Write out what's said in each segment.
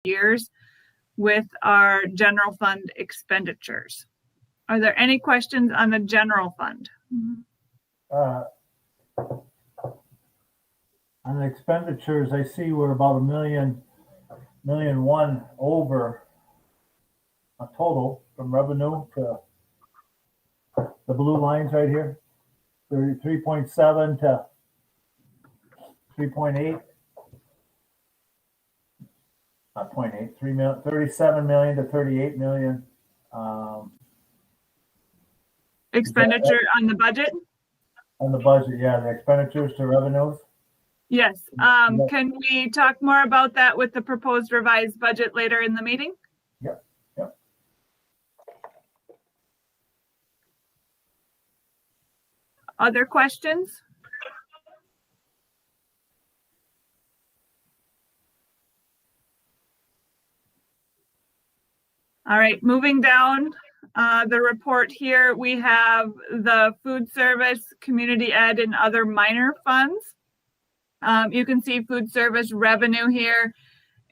years with our general fund expenditures. Are there any questions on the general fund? On the expenditures, I see we're about $1.1 million over a total from revenue to the blue lines right here, 33.7 to 3.8. Not 0.8, 3 million, 37 million to 38 million. Expenditure on the budget? On the budget, yeah, the expenditures to revenues. Yes. Can we talk more about that with the proposed revised budget later in the meeting? Yep. Yep. Other questions? All right, moving down the report here, we have the food service, community ed, and other minor funds. You can see food service revenue here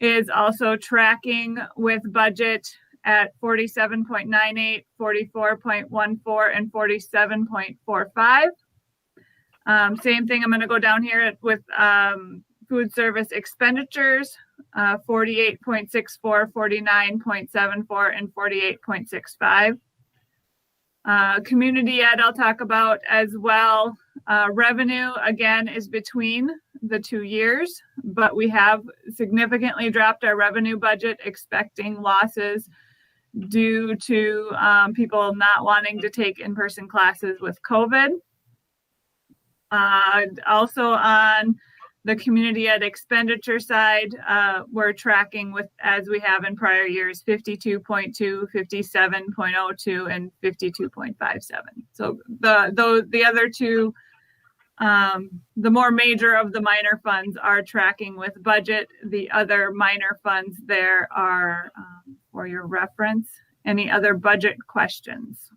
is also tracking with budget at 47.98, 44.14, and 47.45. Same thing, I'm going to go down here with food service expenditures, 48.64, 49.74, and 48.65. Community ed, I'll talk about as well. Revenue, again, is between the 2 years, but we have significantly dropped our revenue budget, expecting losses due to people not wanting to take in-person classes with COVID. Also on the community ed expenditure side, we're tracking with, as we have in prior years, 52.2, 57.02, and 52.57. So the other two, the more major of the minor funds are tracking with budget. The other minor funds there are for your reference. Any other budget questions?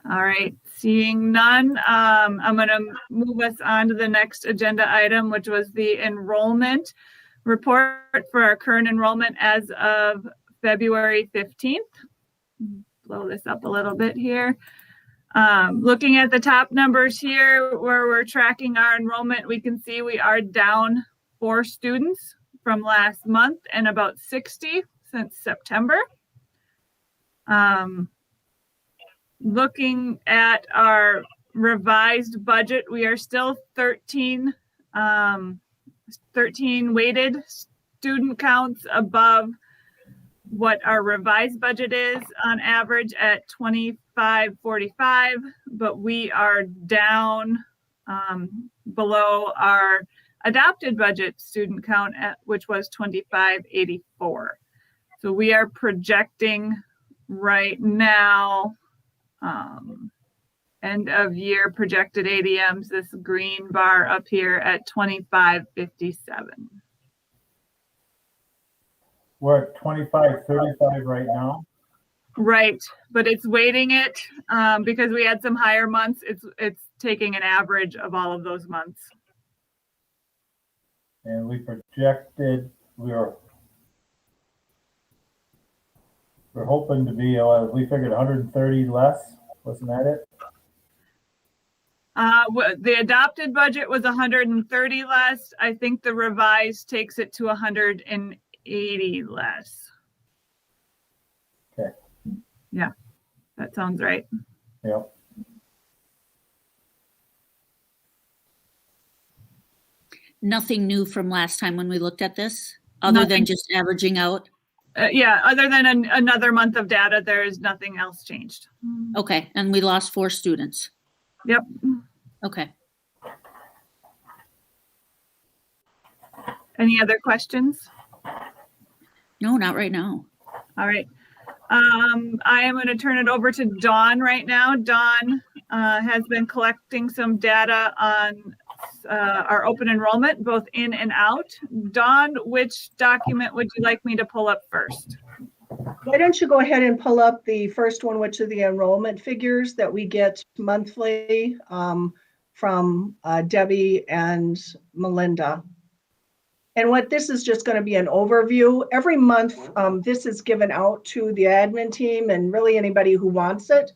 All right, seeing none, I'm going to move us on to the next agenda item, which was the enrollment report for our current enrollment as of February 15th. Blow this up a little bit here. Looking at the top numbers here where we're tracking our enrollment, we can see we are down 4 students from last month and about 60 since September. Looking at our revised budget, we are still 13 weighted student counts above what our revised budget is on average at 2545, but we are down below our adopted budget student count at which was 2584. So we are projecting right now end of year projected ADMs, this green bar up here at 2557. We're at 2535 right now. Right, but it's weighting it because we had some higher months. It's taking an average of all of those months. And we projected we're hoping to be, we figured 130 less. Wasn't that it? The adopted budget was 130 less. I think the revised takes it to 180 less. Okay. Yeah, that sounds right. Yep. Nothing new from last time when we looked at this, other than just averaging out? Yeah, other than another month of data, there is nothing else changed. Okay, and we lost 4 students. Yep. Okay. Any other questions? No, not right now. All right. I am going to turn it over to Dawn right now. Dawn has been collecting some data on our open enrollment, both in and out. Dawn, which document would you like me to pull up first? Why don't you go ahead and pull up the first one, which are the enrollment figures that we get monthly from Debbie and Melinda. And what this is just going to be an overview. Every month, this is given out to the admin team and really anybody who wants it.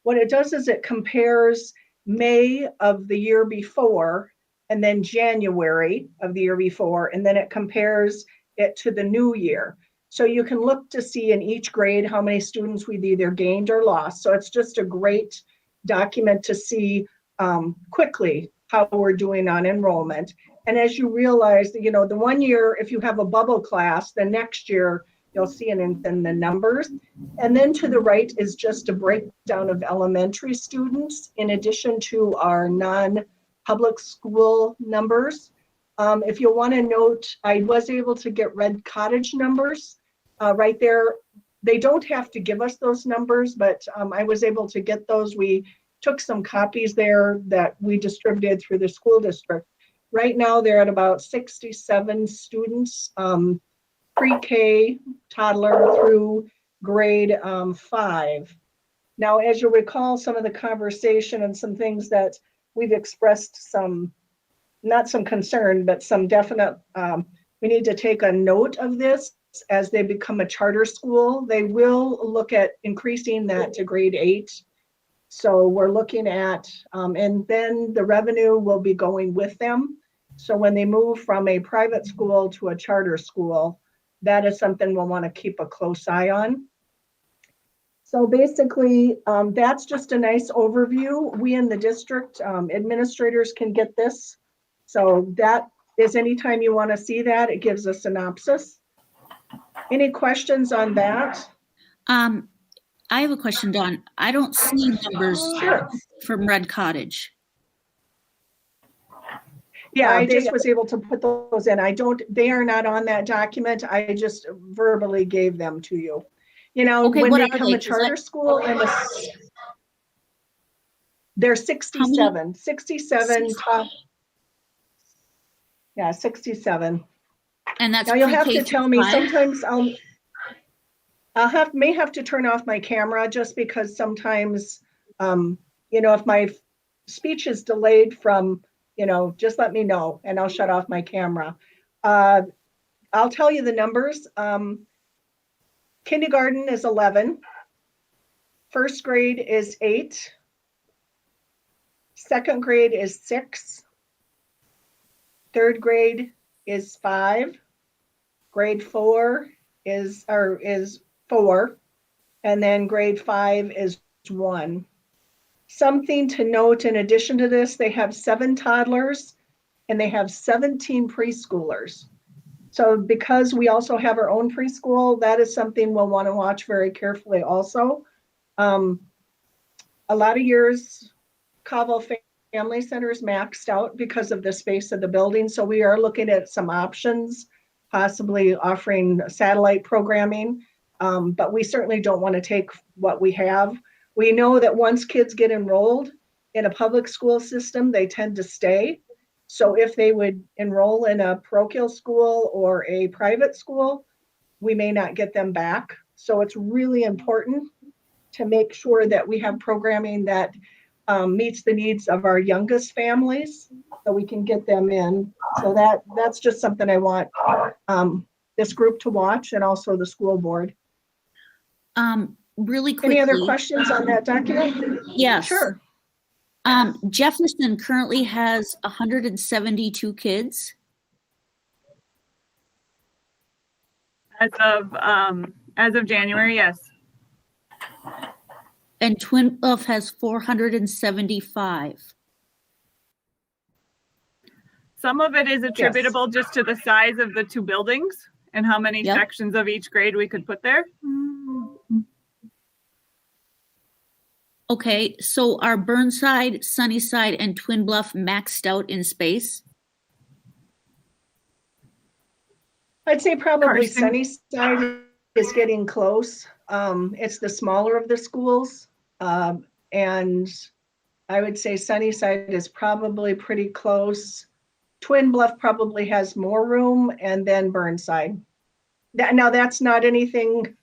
What it does is it compares May of the year before and then January of the year before, and then it compares it to the new year. So you can look to see in each grade how many students we've either gained or lost. So it's just a great document to see quickly how we're doing on enrollment. And as you realize, the 1 year, if you have a bubble class, the next year you'll see it in the numbers. And then to the right is just a breakdown of elementary students in addition to our non-public school numbers. If you want to note, I was able to get Red Cottage numbers right there. They don't have to give us those numbers, but I was able to get those. We took some copies there that we distributed through the school district. Right now, they're at about 67 students, pre-K, toddler through grade 5. Now, as you recall, some of the conversation and some things that we've expressed not some concern, but some definite, we need to take a note of this as they become a charter school. They will look at increasing that to grade 8. So we're looking at, and then the revenue will be going with them. So when they move from a private school to a charter school, that is something we'll want to keep a close eye on. So basically, that's just a nice overview. We in the district administrators can get this. So that is anytime you want to see that, it gives a synopsis. Any questions on that? I have a question, Dawn. I don't see numbers from Red Cottage. Yeah, I just was able to put those in. They are not on that document. I just verbally gave them to you. Okay, when what they are become they? a charter school, they're 67. 67 top. Yeah, 67. And that's Now you'll have pre-K to tell through me, 5? sometimes may have to turn off my camera just because sometimes, if my speech is delayed from, just let me know and I'll shut off my camera. I'll tell you the numbers. Kindergarten is 11. First grade is 8. Second grade is 6. Third grade is 5. Grade 4 is 4. And then grade 5 is 1. Something to note in addition to this, they have 7 toddlers and they have 17 preschoolers. So because we also have our own preschool, that is something we'll want to watch very carefully also. A lot of years, Caldwell Family Center is maxed out because of the space of the building. So we are looking at some options, possibly offering satellite programming, but we certainly don't want to take what we have. We know that once kids get enrolled in a public school system, they tend to stay. So if they would enroll in a parochial school or a private school, we may not get them back. So it's really important to make sure that we have programming that meets the needs of our youngest families so we can get them in. So that's just something I want this group to watch and also the school board. Really quickly. Any other questions on that document? Yes. Sure. Jefferson currently has 172 kids. As of January, yes. And Twin Bluff has 475. Some of it is attributable just to the size of the 2 buildings and how many sections of each grade we could put there. Okay, so are Burnside, Sunnyside, and Twin Bluff maxed out in space? I'd say probably Carson. Sunnyside is getting close. It's the smaller of the schools. And I would say Sunnyside is probably pretty close. Twin Bluff probably has more room, and then Burnside. Now that's not anything,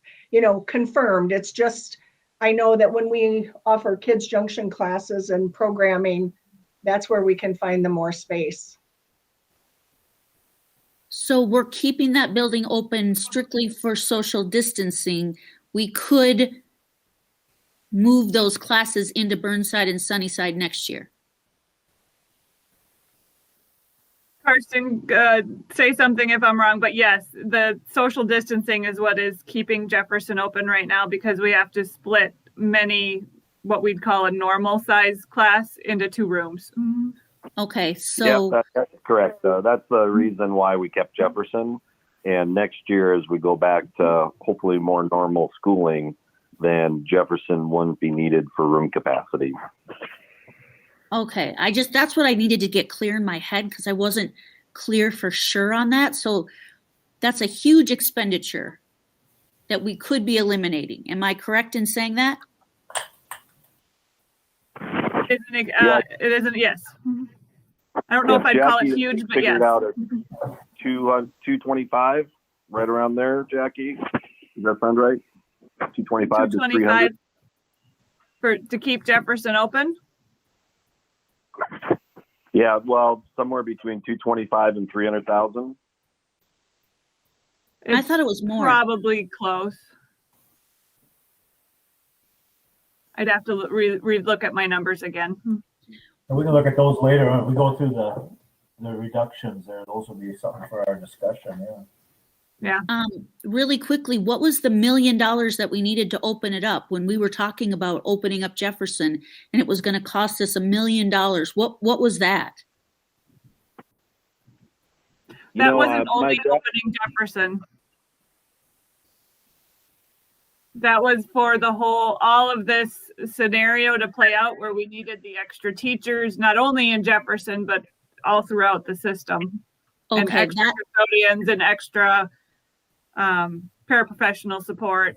confirmed. It's just, I know that when we offer Kids Junction classes and programming, That's where we can find the more space. So we're keeping that building open strictly for social distancing. We could move those classes into Burnside and Sunnyside next year. Karsten, say something if I'm wrong, but yes, the social distancing is what is keeping Jefferson open right now, because we have to split many, what we'd call a normal size class, into 2 rooms. Okay, so Yeah, that's correct. That's the reason why we kept Jefferson. And next year, as we go back to hopefully more normal schooling, then Jefferson wouldn't be needed for room capacity. okay, that's what I needed to get clear in my head, because I wasn't clear for sure on that. So that's a huge expenditure that we could be eliminating. Am I correct in saying that? It isn't, yes. I don't know if I'd call it Jackie, huge, but figured yes. out at 225, right around there, Jackie. Does that sound right? 225 to 300. To keep Jefferson open? Yeah, well, somewhere between 225 and 300,000. I thought it was more. Probably close. I'd have to look at my numbers again. And we can look at those later when we go through the reductions there. Those will be something for our discussion, yeah. Yeah. Really quickly, what was the $1 million that we needed to open it up when we were talking about opening up Jefferson, and it was going to cost us $1 million? What was that? That wasn't only my opening Jefferson. That was for all of this scenario to play out, where we needed the extra teachers, not only in Jefferson, but all throughout the system. And Okay, extra custodians and extra paraprofessional support.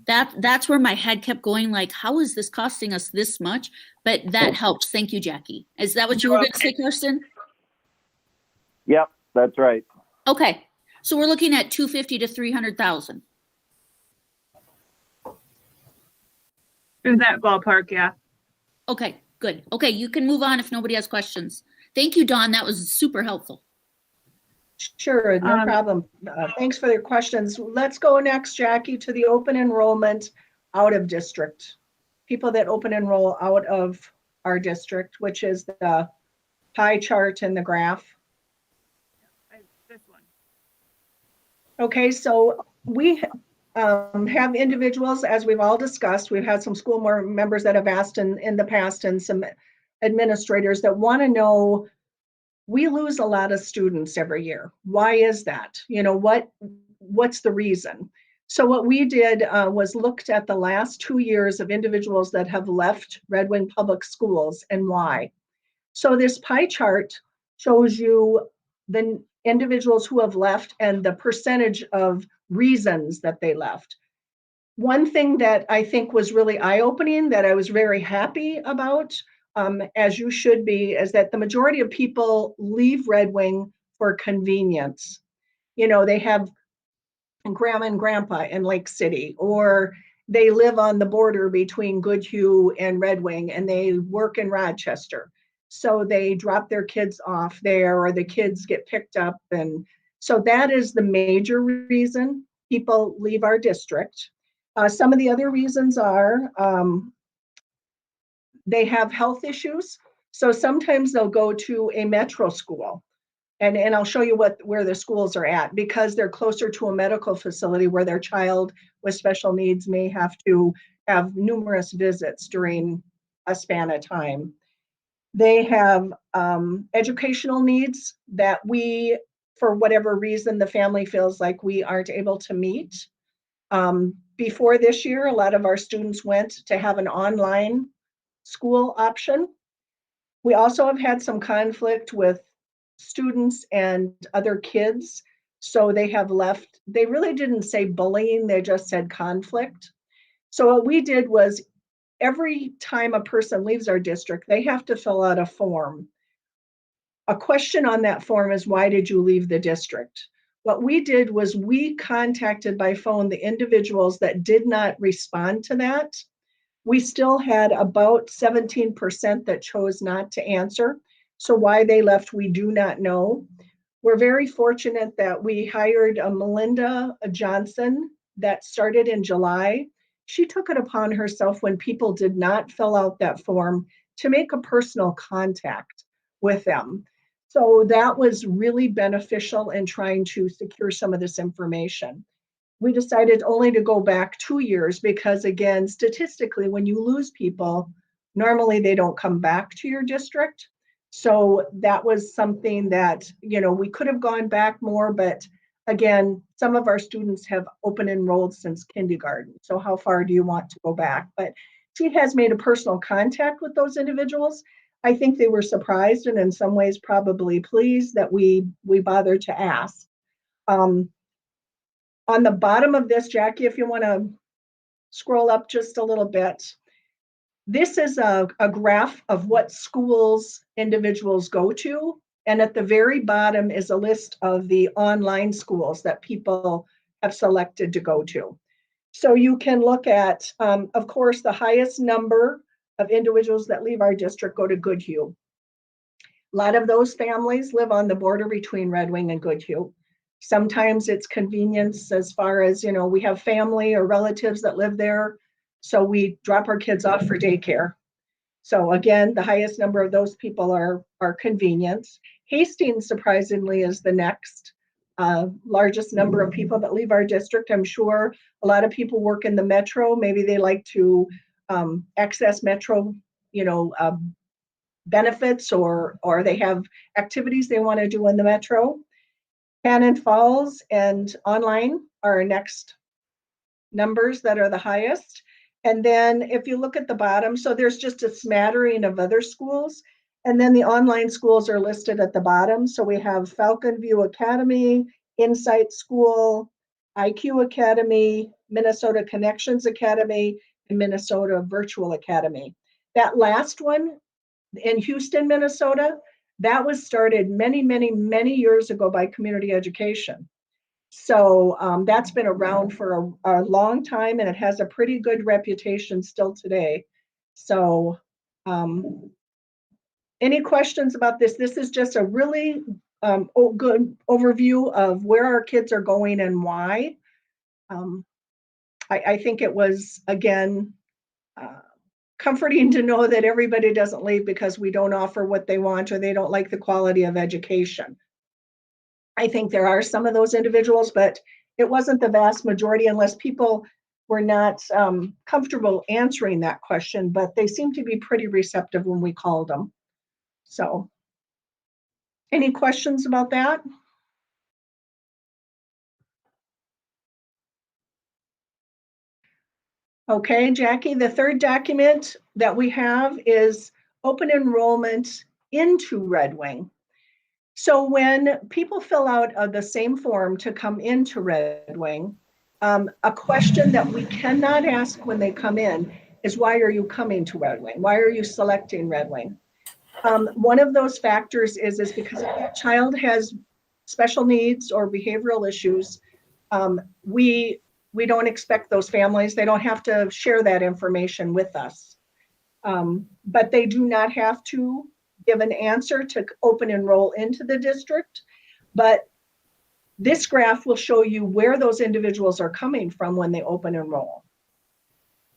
that's where my head kept going, like, how is this costing us this much? But that helps. Thank you, Jackie. Is that what you were going to say, Kirsten? Yep, that's right. Okay, so we're looking at 250 to 300,000. In that ballpark, yeah. Okay, good. Okay, you can move on if nobody has questions. Thank you, Dawn. That was super helpful. Sure, no problem. Thanks for your questions. Let's go next, Jackie, to the open enrollment out of district. People that open enroll out of our district, which is the pie chart and the graph. This one. Okay, so we have individuals, as we've all discussed. We've had some school members that have asked in the past, and some administrators that want to know, we lose a lot of students every year. Why is that? What's the reason? So what we did was looked at the last 2 years of individuals that have left Red Wing Public Schools and why. So this pie chart shows you the individuals who have left and the percentage of reasons that they left. One thing that I think was really eye-opening, that I was very happy about, as you should be, is that the majority of people leave Red Wing for convenience. They have grandma and grandpa in Lake City, or they live on the border between Goodhue and Red Wing, and they work in Rochester. So they drop their kids off there, or the kids get picked up. And so that is the major reason people leave our district. Some of the other reasons are they have health issues. So sometimes they'll go to a metro school. And I'll show you where the schools are at, because they're closer to a medical facility where their child with special needs may have to have numerous visits during a span of time. They have educational needs that we, for whatever reason, the family feels like we aren't able to meet. Before this year, a lot of our students went to have an online school option. We also have had some conflict with students and other kids. So they have left. They really didn't say bullying, they just said conflict. So what we did was, every time a person leaves our district, they have to fill out a form. A question on that form is, why did you leave the district? What we did was we contacted by phone the individuals that did not respond to that. We still had about 17% that chose not to answer. So why they left, we do not know. We're very fortunate that we hired a Melinda Johnson that started in July. She took it upon herself when people did not fill out that form to make a personal contact with them. So that was really beneficial in trying to secure some of this information. We decided only to go back 2 years because, again, statistically, when you lose people, normally they don't come back to your district. So that was something that, we could have gone back more, but again, some of our students have open enrolled since kindergarten. So how far do you want to go back? But she has made a personal contact with those individuals. I think they were surprised and in some ways probably pleased that we bothered to ask. On the bottom of this, Jackie, if you want to scroll up just a little bit, this is a graph of what schools individuals go to. And at the very bottom is a list of the online schools that people have selected to go to. So you can look at, of course, the highest number of individuals that leave our district go to Goodhue. A lot of those families live on the border between Red Wing and Goodhue. Sometimes it's convenience as far as, we have family or relatives that live there. So we drop our kids off for daycare. So again, the highest number of those people are convenience. Hastings, surprisingly, is the next largest number of people that leave our district. I'm sure a lot of people work in the metro. Maybe they like to access metro, benefits or they have activities they want to do in the metro. Cannon Falls and online are our next numbers that are the highest. And then if you look at the bottom, so there's just a smattering of other schools. And then the online schools are listed at the bottom. So we have Falcon View Academy, Insight School, IQ Academy, Minnesota Connections Academy, and Minnesota Virtual Academy. That last one in Houston, Minnesota, that was started many, many, many years ago by community education. So that's been around for a long time, and it has a pretty good reputation still today. So any questions about this? This is just a really good overview of where our kids are going and why. I think it was, again, comforting to know that everybody doesn't leave because we don't offer what they want or they don't like the quality of education. I think there are some of those individuals, but it wasn't the vast majority unless people were not comfortable answering that question, but they seem to be pretty receptive when we called them. So any questions about that? Okay, Jackie, the third document that we have is open enrollment into Red Wing. So when people fill out the same form to come into Red Wing, a question that we cannot ask when they come in is, why are you coming to Red Wing? Why are you selecting Red Wing? One of those factors is because if that child has special needs or behavioral issues, we don't expect those families, they don't have to share that information with us. But they do not have to give an answer to open enroll into the district. But this graph will show you where those individuals are coming from when they open enroll.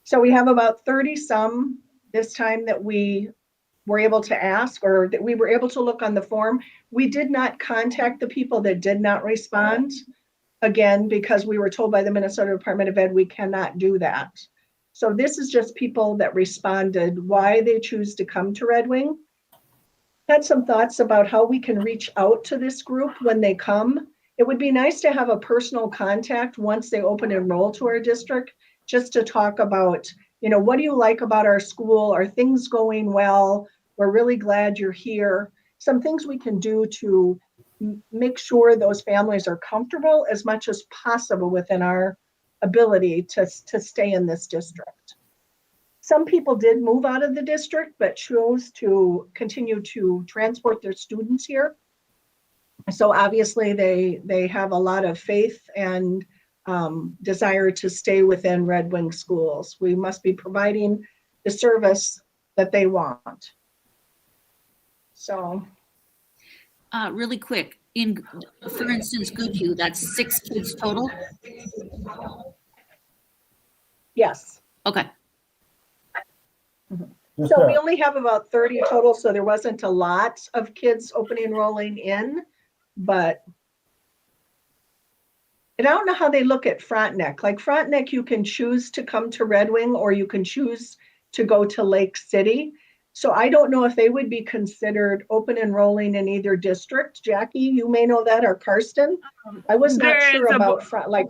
So we have about 30 some this time that we were able to ask, or that we were able to look on the form. We did not contact the people that did not respond, again, because we were told by the Minnesota Department of Ed we cannot do that. So this is just people that responded, why they choose to come to Red Wing. Had some thoughts about how we can reach out to this group when they come. It would be nice to have a personal contact once they open enroll to our district, just to talk about, what do you like about our school? Are things going well? We're really glad you're here. Some things we can do to make sure those families are comfortable as much as possible within our ability to stay in this district. Some people did move out of the district, but chose to continue to transport their students here. So obviously they have a lot of faith and desire to stay within Red Wing schools. We must be providing the service that they want. So, Really quick, for instance, Goodhue, that's 6 kids total? yes. Okay, Just, So we only have about 30 total, so there wasn't a lot of kids opening enrolling in, but and I don't know how they look at Frontenac. Like Frontenac, you can choose to come to Red Wing or you can choose to go to Lake City. So I don't know if they would be considered open enrolling in either district. Jackie, you may know that, or Karsten. I was not There sure is a about Frontenac.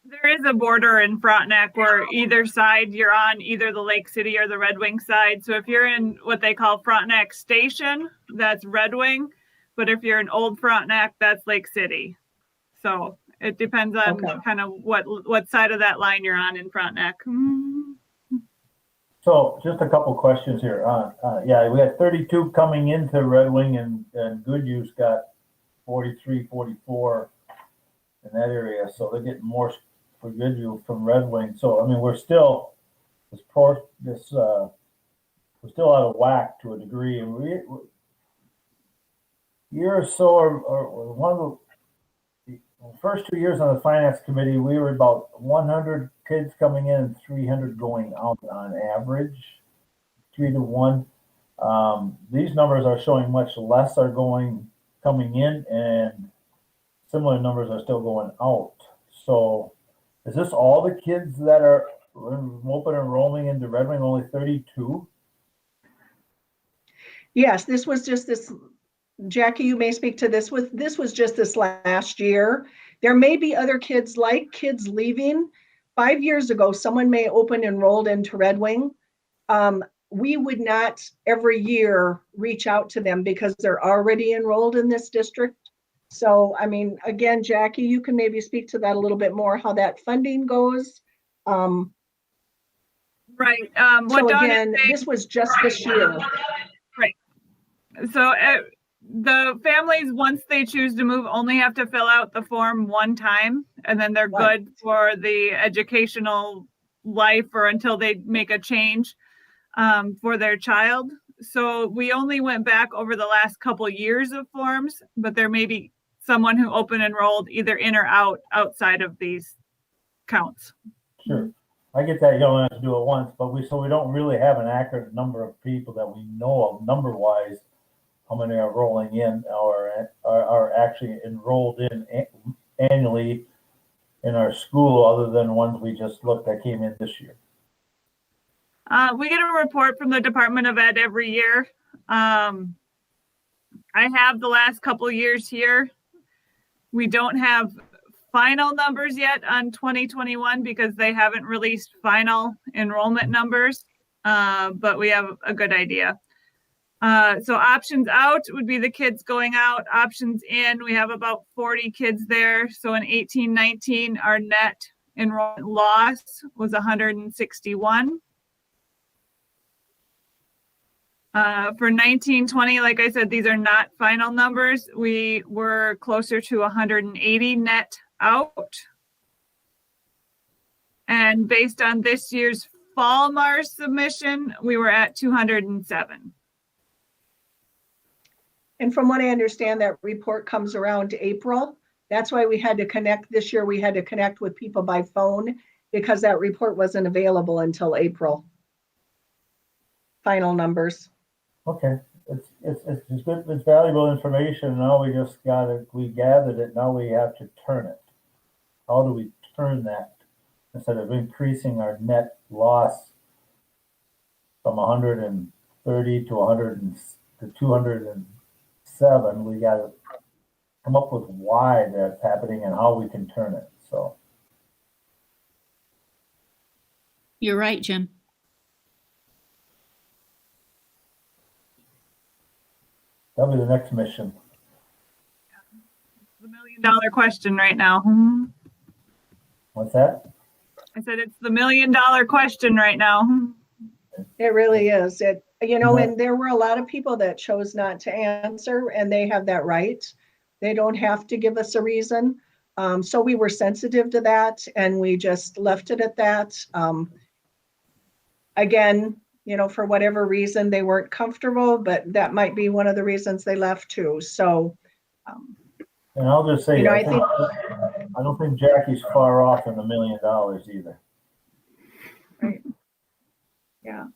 There is a border in Frontenac where either side you're on either the Lake City or the Red Wing side. So if you're in what they call Frontenac Station, that's Red Wing. But if you're in Old Frontenac, that's Lake City. So it depends on kind of what side of that line you're on in Frontenac. So just a couple questions here. Yeah, we had 32 coming into Red Wing and Goodhue's got 43, 44 in that area. So they're getting more for Goodhue from Red Wing. So, I mean, we're still, we're still out of whack to a degree. And year or so, or one of the first 2 years on the finance committee, we were about 100 kids coming in and 300 going out on average, 3 to 1. These numbers are showing much less are coming in, and similar numbers are still going out. So is this all the kids that are open enrolling into Red Wing, only 32? Yes, this was just this, Jackie, you may speak to this. This was just this last year. There may be other kids leaving. 5 years ago, someone may open enrolled into Red Wing. We would not every year reach out to them because they're already enrolled in this district. So, I mean, again, Jackie, you can maybe speak to that a little bit more, how that funding goes. Right. So again, this was just this year. Right. So the families, once they choose to move, only have to fill out the form one time, and then they're good for the educational life or until they make a change for their child. So we only went back over the last couple years of forms, but there may be someone who open enrolled either in or outside of these counts. Sure. I get that you don't have to do it once, but we don't really have an accurate number of people that we know of number wise, how many are rolling in or are actually enrolled in annually in our school, other than ones we just looked that came in this year. We get a report from the Department of Ed every year. I have the last couple of years here. We don't have final numbers yet on 2021 because they haven't released final enrollment numbers, but we have a good idea. So options out would be the kids going out. Options in, we have about 40 kids there. So in 18-19, our net enrollment loss was 161. For 19-20, like I said, these are not final numbers. We were closer to 180 net out. And based on this year's fall Mars submission, we were at 207. And from what I understand, that report comes around April. That's why we had to connect this year. We had to connect with people by phone because that report wasn't available until April. Final numbers. Okay, it's good. It's valuable information. Now we just we gathered it. Now we have to turn it. How do we turn that instead of increasing our net loss from 130 to 207? We got to come up with why that's happening and how we can turn it. So you're right, Jim. That'll be the next mission. The $1 million question right now. What's that? I said it's the $1 million question right now. It really is. And there were a lot of people that chose not to answer, and they have that right. They don't have to give us a reason. So we were sensitive to that, and we just left it at that. again, for whatever reason, they weren't comfortable, but that might be one of the reasons they left too. So, And I'll just say, I think, I don't think Jackie's far off in $1 million either. right. Yeah.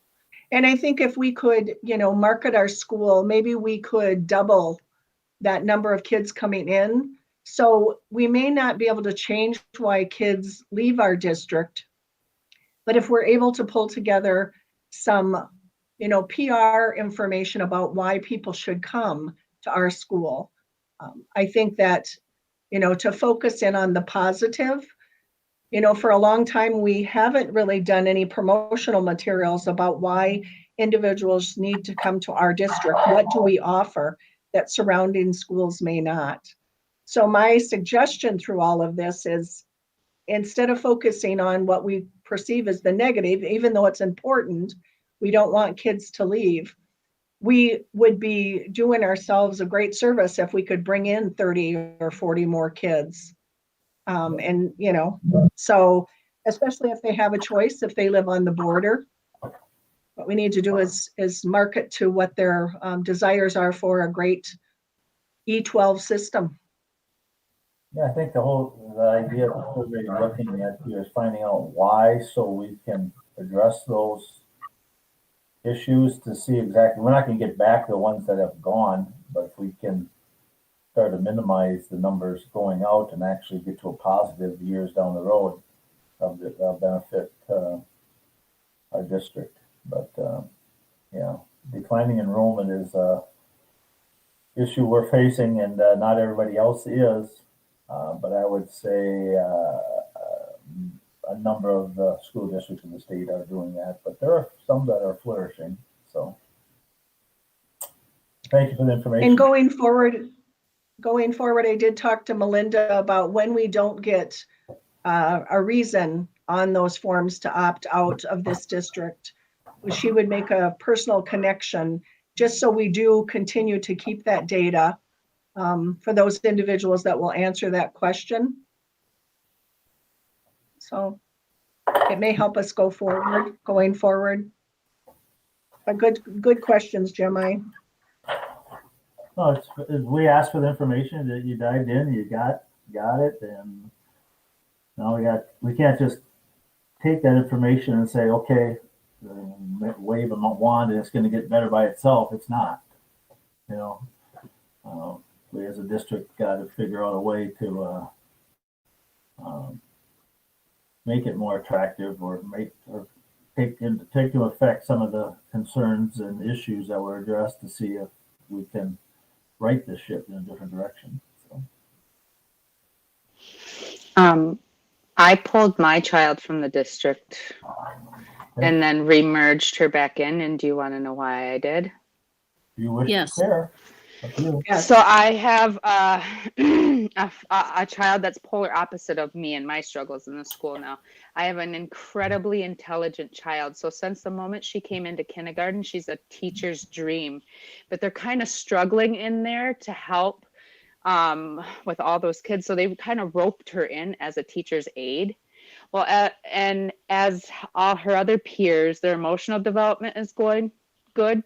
And I think if we could, market our school, maybe we could double that number of kids coming in. So we may not be able to change why kids leave our district, but if we're able to pull together some, PR information about why people should come to our school, I think that, to focus in on the positive. For a long time, we haven't really done any promotional materials about why individuals need to come to our district. What do we offer that surrounding schools may not? So my suggestion through all of this is, instead of focusing on what we perceive as the negative, even though it's important, we don't want kids to leave. We would be doing ourselves a great service if we could bring in 30 or 40 more kids. So especially if they have a choice, if they live on the border, what we need to do is market to what their desires are for a great E12 system. Yeah, I think the idea of really looking at here is finding out why, so we can address those issues to see exactly. We're not going to get back the ones that have gone, but if we can start to minimize the numbers going out and actually get to a positive years down the road, that'll benefit our district. But declining enrollment is a issue we're facing, and not everybody else is. But I would say a number of the school districts in the state are doing that, but there are some that are flourishing. So thank you for the information. And going forward, I did talk to Melinda about when we don't get a reason on those forms to opt out of this district, she would make a personal connection, just so we do continue to keep that data for those individuals that will answer that question. So it may help us going forward. But good questions, Jim. No, we asked for the information that you dived in, you got it, and now we can't just take that information and say, okay, wave a wand and it's going to get better by itself. It's not. We as a district got to figure out a way to make it more attractive, or take into effect some of the concerns and issues that were addressed, to see if we can right this ship in a different direction. So. I pulled my child from the district and then remerged her back in. And do you want to know why I did? You wish Yes. to share. Yes. So I have a child that's polar opposite of me and my struggles in the school now. I have an incredibly intelligent child. So since the moment she came into kindergarten, she's a teacher's dream. But they're kind of struggling in there to help with all those kids. So they kind of roped her in as a teacher's aide. Well, and as all her other peers, their emotional development is going good.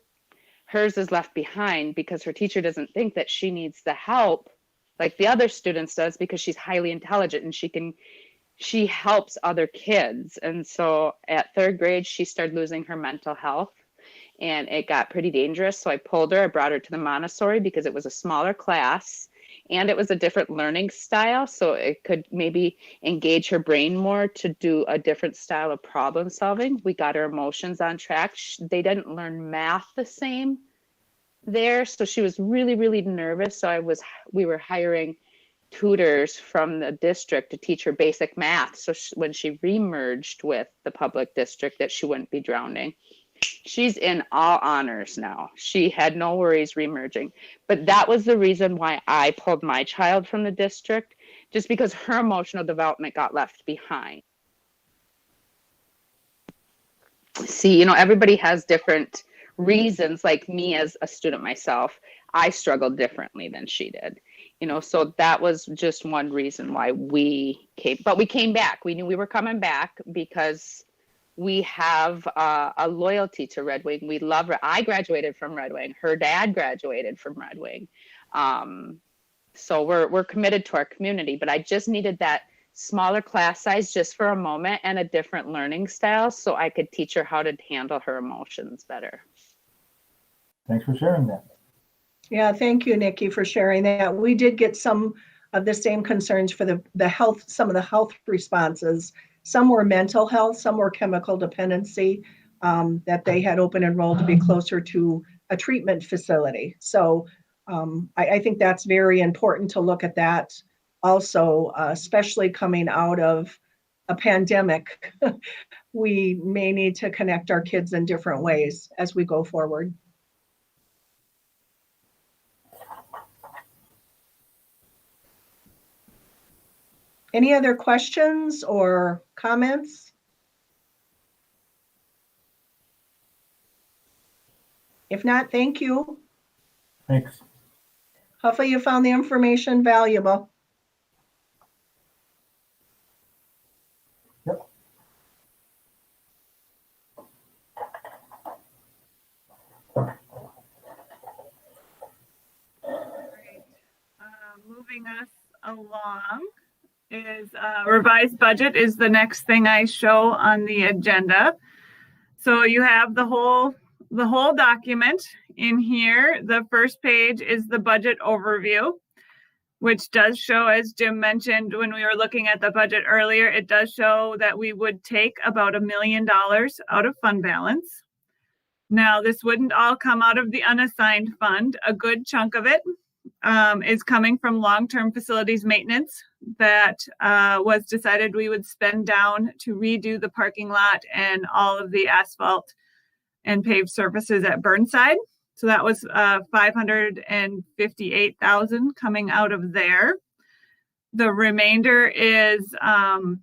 Hers is left behind because her teacher doesn't think that she needs the help like the other students does, because she's highly intelligent and she helps other kids. And so at third grade, she started losing her mental health and it got pretty dangerous. So I pulled her, I brought her to the Montessori because it was a smaller class and it was a different learning style. So it could maybe engage her brain more to do a different style of problem solving. We got her emotions on track. They didn't learn math the same there. So she was really, really nervous. So we were hiring tutors from the district to teach her basic math. So when she remerged with the public district, that she wouldn't be drowning. She's in all honors now. She had no worries remerging. But that was the reason why I pulled my child from the district, just because her emotional development got left behind. See, everybody has different reasons. Like me as a student myself, I struggled differently than she did. So that was just one reason why we came. But we came back. We knew we were coming back because we have a loyalty to Red Wing. We love her. I graduated from Red Wing. Her dad graduated from Red Wing. So we're committed to our community, but I just needed that smaller class size just for a moment and a different learning style so I could teach her how to handle her emotions better. Thanks for sharing that. Yeah, thank you, Nikki, for sharing that. We did get some of the same concerns for the health, some of the health responses. Some were mental health, some were chemical dependency, that they had open enrolled to be closer to a treatment facility. So I think that's very important to look at that also, especially coming out of a pandemic. We may need to connect our kids in different ways as we go forward. Any other questions or comments? If not, thank you. Thanks. Hopefully you found the information valuable. Yep. Moving us along is revised budget is the next thing I show on the agenda. So you have the whole document in here. The first page is the budget overview, which does show, as Jim mentioned when we were looking at the budget earlier, it does show that we would take about $1 million out of fund balance. Now, this wouldn't all come out of the unassigned fund. A good chunk of it is coming from long-term facilities maintenance that was decided we would spend down to redo the parking lot and all of the asphalt and paved surfaces at Burnside. So that was $558,000 coming out of there. The remainder is the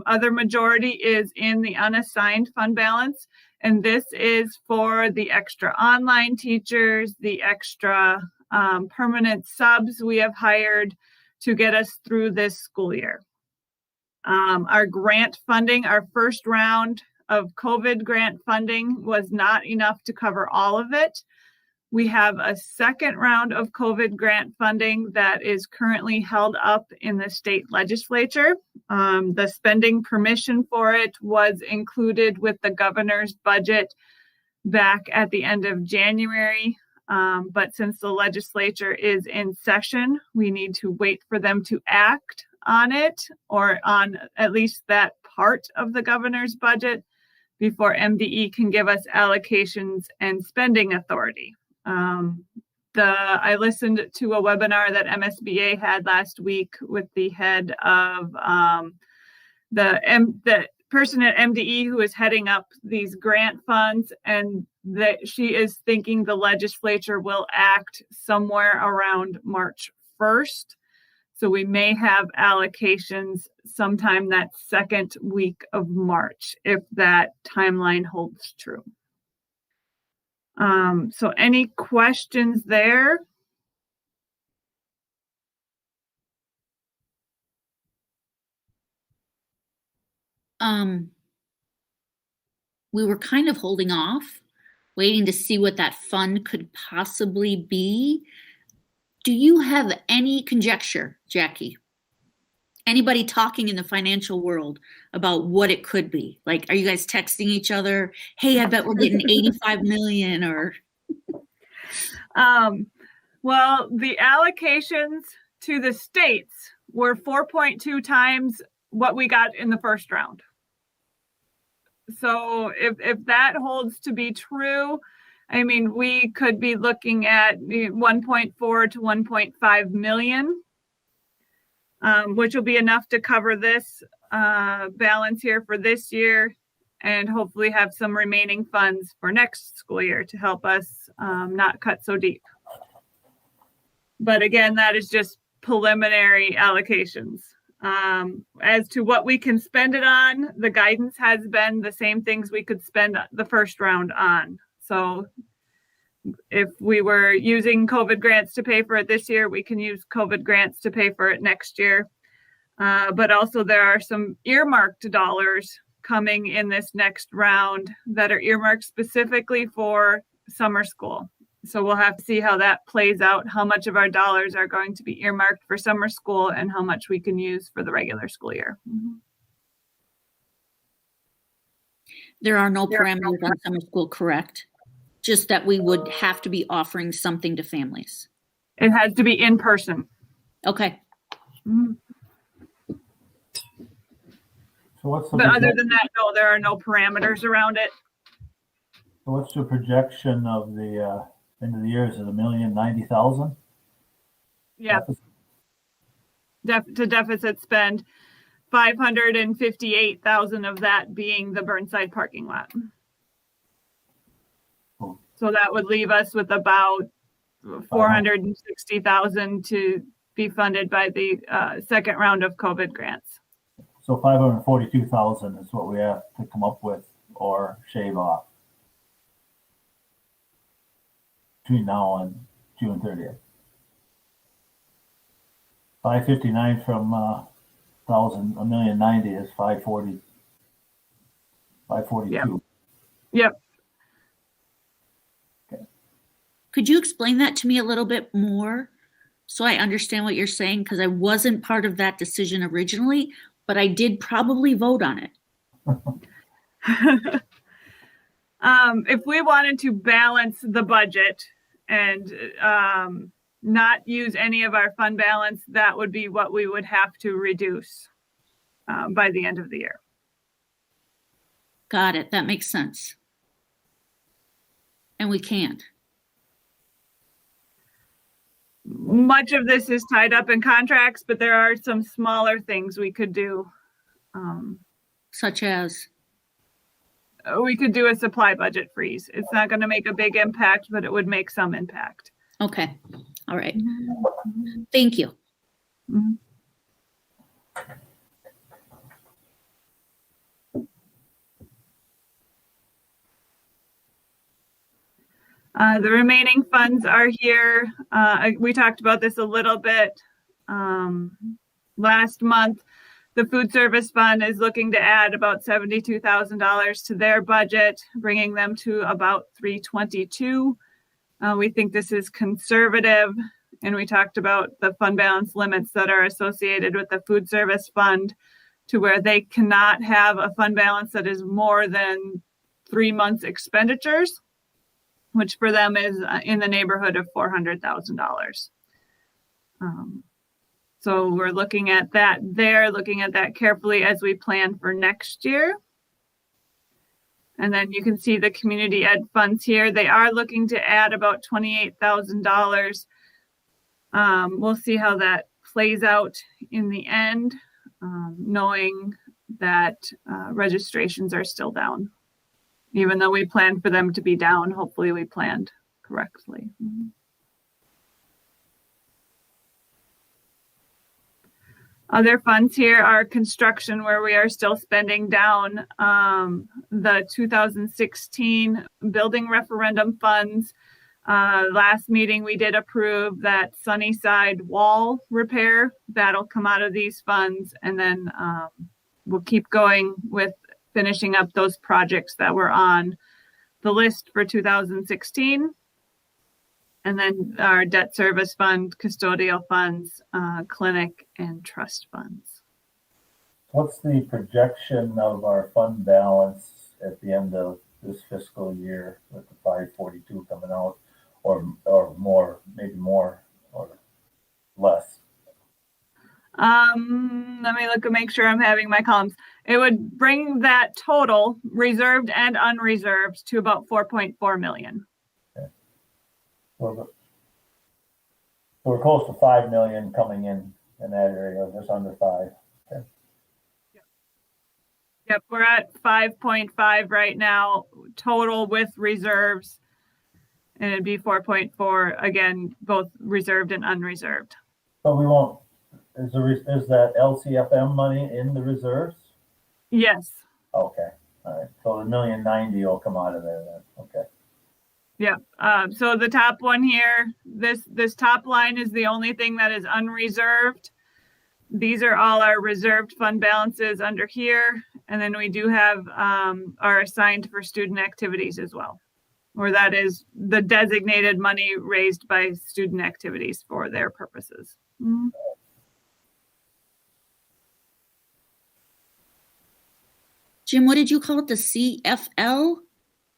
other majority is in the unassigned fund balance. And this is for the extra online teachers, the extra permanent subs we have hired to get us through this school year. Our grant funding, our first round of COVID grant funding was not enough to cover all of it. We have a second round of COVID grant funding that is currently held up in the state legislature. The spending permission for it was included with the governor's budget back at the end of January. But since the legislature is in session, we need to wait for them to act on it or on at least that part of the governor's budget before MDE can give us allocations and spending authority. I listened to a webinar that MSBA had last week with the head of the person at MDE who is heading up these grant funds, and that she is thinking the legislature will act somewhere around March 1st. So we may have allocations sometime that second week of March if that timeline holds true. So any questions there? We were kind of holding off, waiting to see what that fund could possibly be. Do you have any conjecture, Jackie? Anybody talking in the financial world about what it could be? Like, are you guys texting each other? Hey, I bet we're getting 85 million or. Well, the allocations to the states were 4.2 times what we got in the first round. So if that holds to be true, I mean, we could be looking at 1.4 to 1.5 million, which will be enough to cover this balance here for this year and hopefully have some remaining funds for next school year to help us not cut so deep. But again, that is just preliminary allocations. As to what we can spend it on, the guidance has been the same things we could spend the first round on. So if we were using COVID grants to pay for it this year, we can use COVID grants to pay for it next year. But also there are some earmarked dollars coming in this next round that are earmarked specifically for summer school. So we'll have to see how that plays out, how much of our dollars are going to be earmarked for summer school and how much we can use for the regular school year. There are no parameters on summer school, correct? Just that we would have to be offering something to families. It has to be in person. Okay. Mhm. So what's the But other project- than that, no, there are no parameters around it. so what's the projection of the end of the year? Is it 1,090,000? Yeah, to deficit spend, 558,000 of that being the Burnside parking lot. Cool. So that would leave us with about 460,000 to be funded by the second round of COVID grants. So 542,000 is what we have to come up with or shave off between now and June 30th. 559 from 1,090 is 540, 542. Yep. Could you explain that to me a little bit more so I understand what you're saying? Because I wasn't part of that decision originally, but I did probably vote on it. If we wanted to balance the budget and not use any of our fund balance, that would be what we would have to reduce by the end of the year. Got it. That makes sense. And we can't. Much of this is tied up in contracts, but there are some smaller things we could do. Such as? We could do a supply budget freeze. It's not going to make a big impact, but it would make some impact. Okay. All right. Thank you. Mhm. The remaining funds are here. We talked about this a little bit last month. The food service fund is looking to add about $72,000 to their budget, bringing them to about 322. We think this is conservative, and we talked about the fund balance limits that are associated with the food service fund to where they cannot have a fund balance that is more than 3 months expenditures, which for them is in the neighborhood of $400,000. So we're looking at that there, looking at that carefully as we plan for next year. And then you can see the community ed funds here. They are looking to add about $28,000. We'll see how that plays out in the end, knowing that registrations are still down. Even though we planned for them to be down, hopefully we planned correctly. Other funds here are construction, where we are still spending down the 2016 building referendum funds. Last meeting, we did approve that Sunnyside wall repair. That'll come out of these funds. And then we'll keep going with finishing up those projects that were on the list for 2016. And then our debt service fund, custodial funds, clinic, and trust funds. What's the projection of our fund balance at the end of this fiscal year with the 542 coming out, or more, maybe more or less? Let me look and make sure I'm having my columns. It would bring that total, reserved and unreserved, to about 4.4 million. So we're close to 5 million coming in that area, just under 5. Okay. Yep, we're at 5.5 right now, total with reserves. And it'd be 4.4, again, both reserved and unreserved. But we won't, is that LCFM money in the reserves? Yes. Okay, all right. So the 1,090,000 will come out of there then, okay. Yep. So the top one here, this top line is the only thing that is unreserved. these are all our reserved fund balances under here. And then we do have our assigned for student activities as well, or that is the designated money raised by student activities for their purposes. Mhm. Jim, what did you call it? The CFL?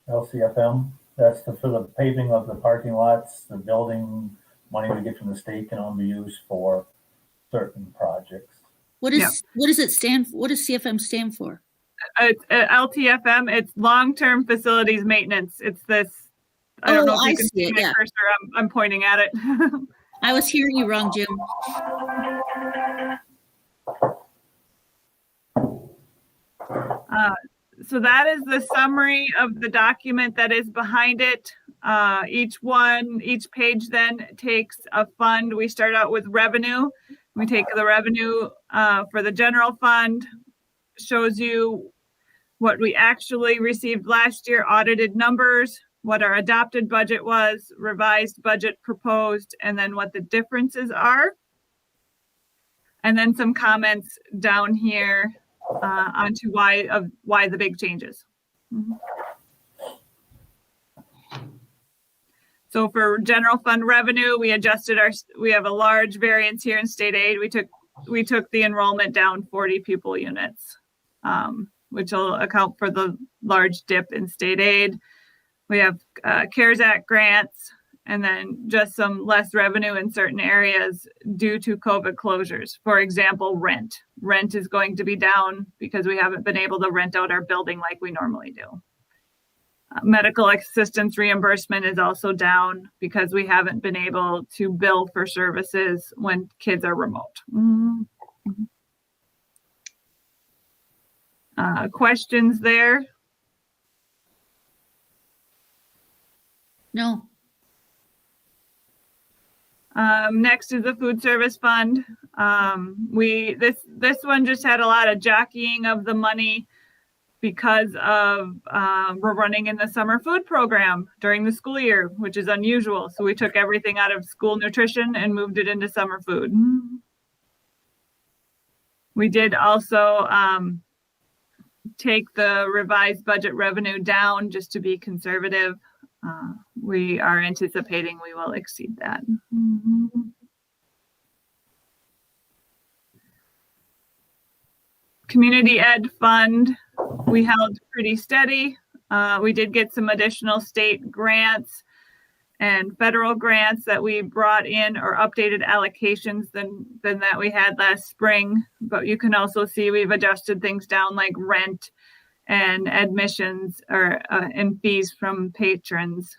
LCFM, that's for the paving of the parking lots, the building, money we get from the state can only be used for certain projects. What does it stand for? What does CFM stand for? It's LTFM. It's long-term facilities maintenance. It's this. I don't know if I you can see see it, my yeah. cursor. I'm pointing at it. I was hearing you wrong, Jim. So that is the summary of the document that is behind it. Each page then takes a fund. We start out with revenue. We take the revenue for the general fund, shows you what we actually received last year, audited numbers, what our adopted budget was, revised budget proposed, and then what the differences are. And then some comments down here onto why the big changes. Mhm. So for general fund revenue, we adjusted we have a large variance here in state aid. We took the enrollment down 40 pupil units, which will account for the large dip in state aid. We have CARES Act grants, and then just some less revenue in certain areas due to COVID closures. For example, rent. Rent is going to be down because we haven't been able to rent out our building like we normally do. Medical assistance reimbursement is also down because we haven't been able to bill for services when kids are remote. Questions there? No. Next is the food service fund. This one just had a lot of jockeying of the money because of we're running in the summer food program during the school year, which is unusual. So we took everything out of school nutrition and moved it into summer food. We did also take the revised budget revenue down just to be conservative. We are anticipating we will exceed that. Community Ed Fund, we held pretty steady. We did get some additional state grants and federal grants that we brought in, or updated allocations than that we had last spring. But you can also see we've adjusted things down like rent and admissions and fees from patrons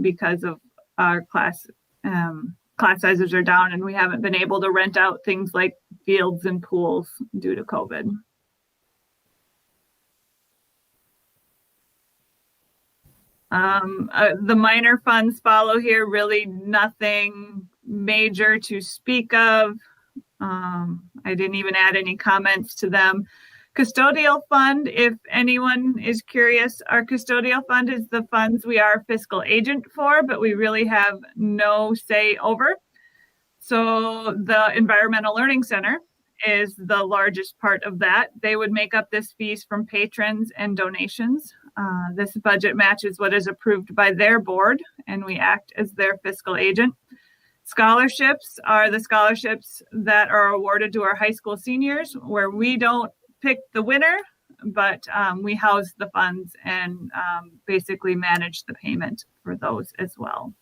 because of our class sizes are down, and we haven't been able to rent out things like fields and pools due to COVID. The minor funds follow here, really nothing major to speak of. I didn't even add any comments to them. Custodial fund, if anyone is curious, our custodial fund is the funds we are fiscal agent for, but we really have no say over. So the Environmental Learning Center is the largest part of that. They would make up this fees from patrons and donations. This budget matches what is approved by their board, and we act as their fiscal agent. Scholarships are the scholarships that are awarded to our high school seniors, where we don't pick the winner, but we house the funds and basically manage the payment for those as well.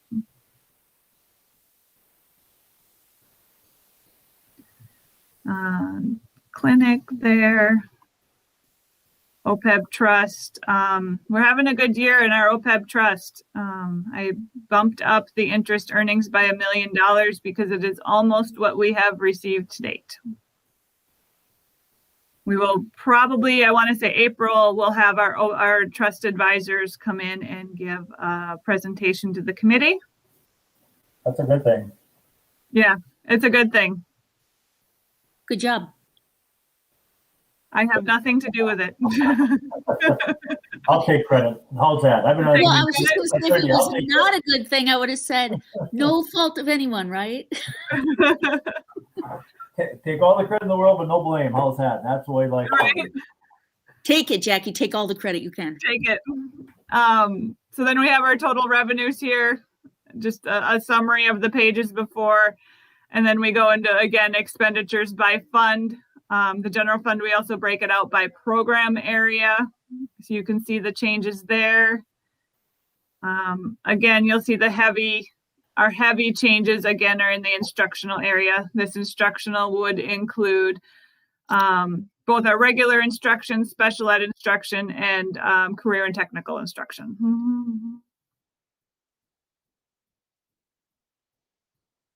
Clinic there. OPEB Trust. We're having a good year in our OPEB Trust. I bumped up the interest earnings by $1 million because it is almost what we have received to date. We will probably, I want to say April, we'll have our trust advisors come in and give a presentation to the committee. That's a good thing. Yeah, it's a good thing. Good job. I have nothing to do with it. I'll take credit. How's that? I've been Well, I was just going to say, if it I'll was take not a good thing, I would have said, no fault of anyone, right? Take all the credit in the world, but no blame. How's that? That's the way life Right. is. Take it, Jackie. Take all the credit you can. Take it. So then we have our total revenues here, just a summary of the pages before. And then we go into, again, expenditures by fund. The general fund, we also break it out by program area. So you can see the changes there. Again, you'll see our heavy changes again are in the instructional area. This instructional would include both our regular instruction, special ed instruction, and career and technical instruction.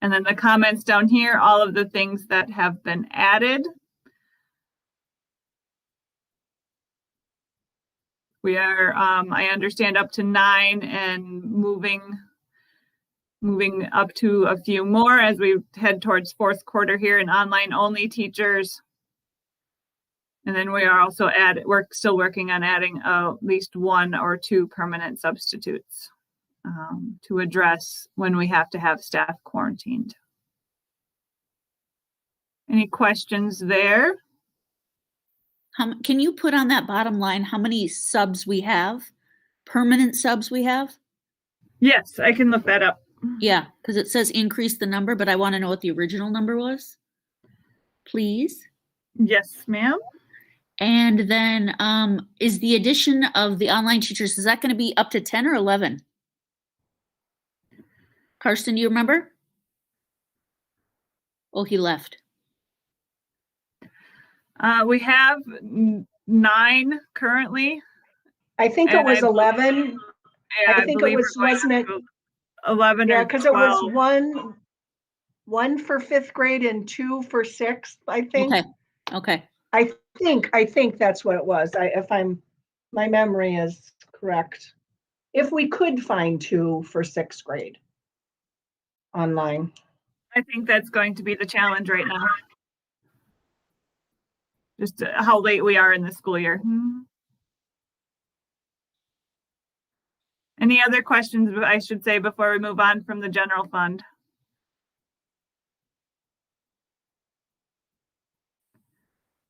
And then the comments down here, all of the things that have been added. We are, I understand, up to 9 and moving up to a few more as we head towards fourth quarter here in online only teachers. And then we are also we're still working on adding at least 1 or 2 permanent substitutes to address when we have to have staff quarantined. Any questions there? Can you put on that bottom line how many subs we have? Permanent subs we have? Yes, I can look that up. Yeah, because it says increase the number, but I want to know what the original number was. Please. Yes, ma'am. And then is the addition of the online teachers, is that going to be up to 10 or 11? Karsten, do you remember? Oh, he left. We have 9 currently. I think it was 11. Yeah, I think it was, wasn't it? 11 Yeah, or 12. because it was one for 5th grade and 2 for 6th, I think. Okay. I think that's what it was. My memory is correct. If we could find 2 for 6th grade online. I think that's going to be the challenge right now. Just how late we are in the school year. Any other questions, I should say, before we move on from the general fund?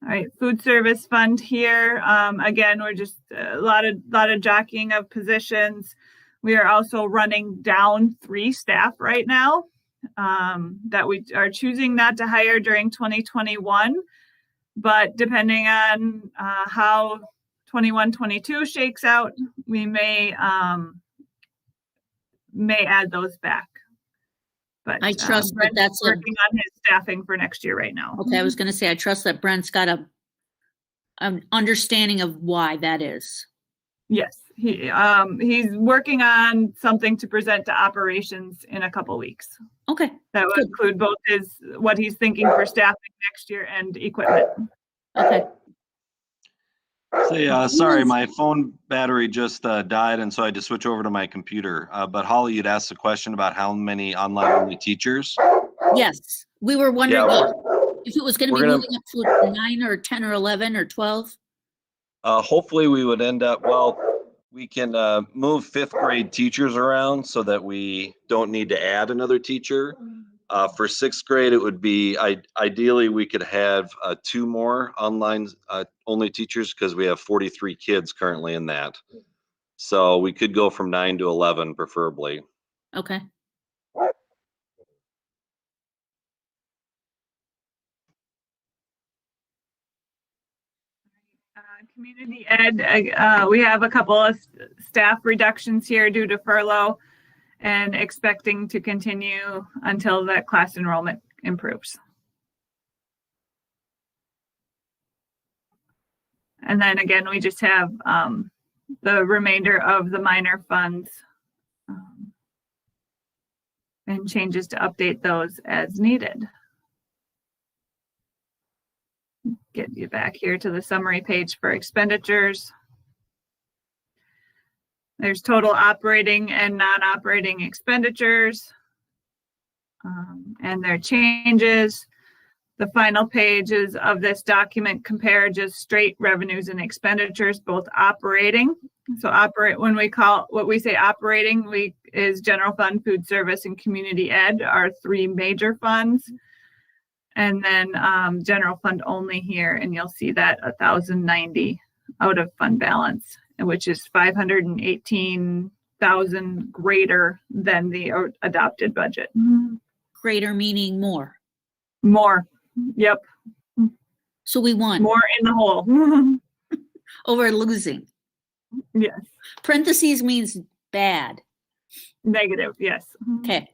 All right, food service fund here. Again, we're just a lot of jockeying of positions. We are also running down 3 staff right now that we are choosing not to hire during 2021. But depending on how 21-22 shakes out, we may add those back. But I trust that that's working on his staffing for next year right now. Okay, I was going to say, I trust that Brent's got an understanding of why that is. Yes, he's working on something to present to operations in a couple weeks. Okay. That would include both what he's thinking for staffing next year and equipment. Okay. Say, sorry, my phone battery just died, and so I had to switch over to my computer. But Holly, you'd asked a question about how many online-only teachers. Yes, we were wondering if it was going to be moving up to 9 or 10 or 11 or 12. Hopefully, we would end up. Well, we can move 5th grade teachers around so that we don't need to add another teacher. For 6th grade, it would be ideally we could have 2 more online only teachers because we have 43 kids currently in that. So we could go from 9 to 11 preferably. Okay. Community ed, we have a couple of staff reductions here due to furlough and expecting to continue until that class enrollment improves. And then again, we just have the remainder of the minor funds and changes to update those as needed. Get you back here to the summary page for expenditures. There's total operating and non-operating expenditures and their changes. The final pages of this document compare just straight revenues and expenditures, both operating. So when we call what we say operating, is general fund, food service, and community ed, our 3 major funds. And then general fund only here, and you'll see that 1,090 out of fund balance, which is 518,000 greater than the adopted budget. Greater meaning more. More. Yep. So we won More in the hole. over losing. Yes. Parentheses means bad. Negative. Yes. Okay.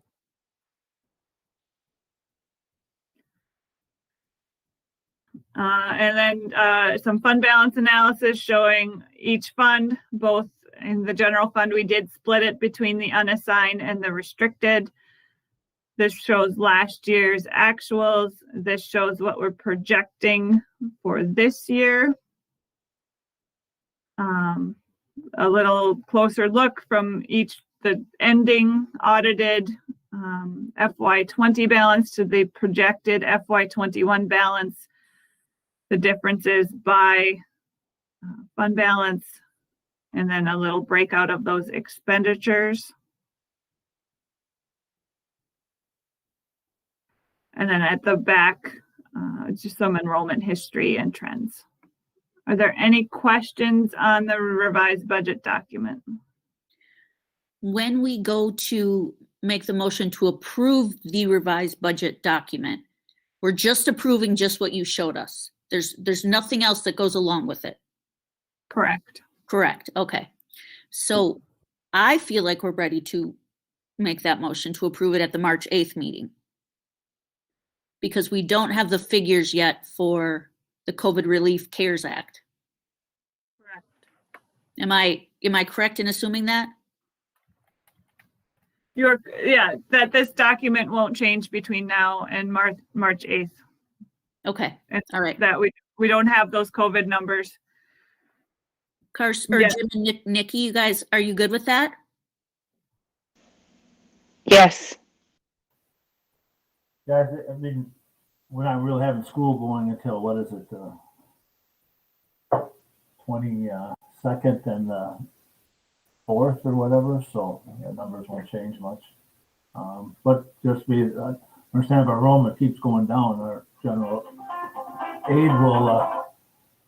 And then some fund balance analysis showing each fund, both in the general fund, we did split it between the unassigned and the restricted. This shows last year's actuals. This shows what we're projecting for this year. A little closer look from the ending audited FY20 balance to the projected FY21 balance. The differences by fund balance, and then a little breakout of those expenditures. And then at the back, just some enrollment history and trends. Are there any questions on the revised budget document? When we go to make the motion to approve the revised budget document, we're just approving just what you showed us. There's nothing else that goes along with it. Correct. Correct. Okay. So I feel like we're ready to make that motion to approve it at the March 8th meeting, because we don't have the figures yet for the COVID Relief CARES Act. Correct. Am I correct in assuming that? That this document won't change between now and March 8th. Okay. And All right. that we don't have those COVID numbers. Carson or Yes. Jim and Nikki, you guys, are you good with that? Yes. Guys, I mean, we're not really having school going until, what is it, 22nd and 4th or whatever, so numbers won't change much. But just understand if our enrollment keeps going down, our general aid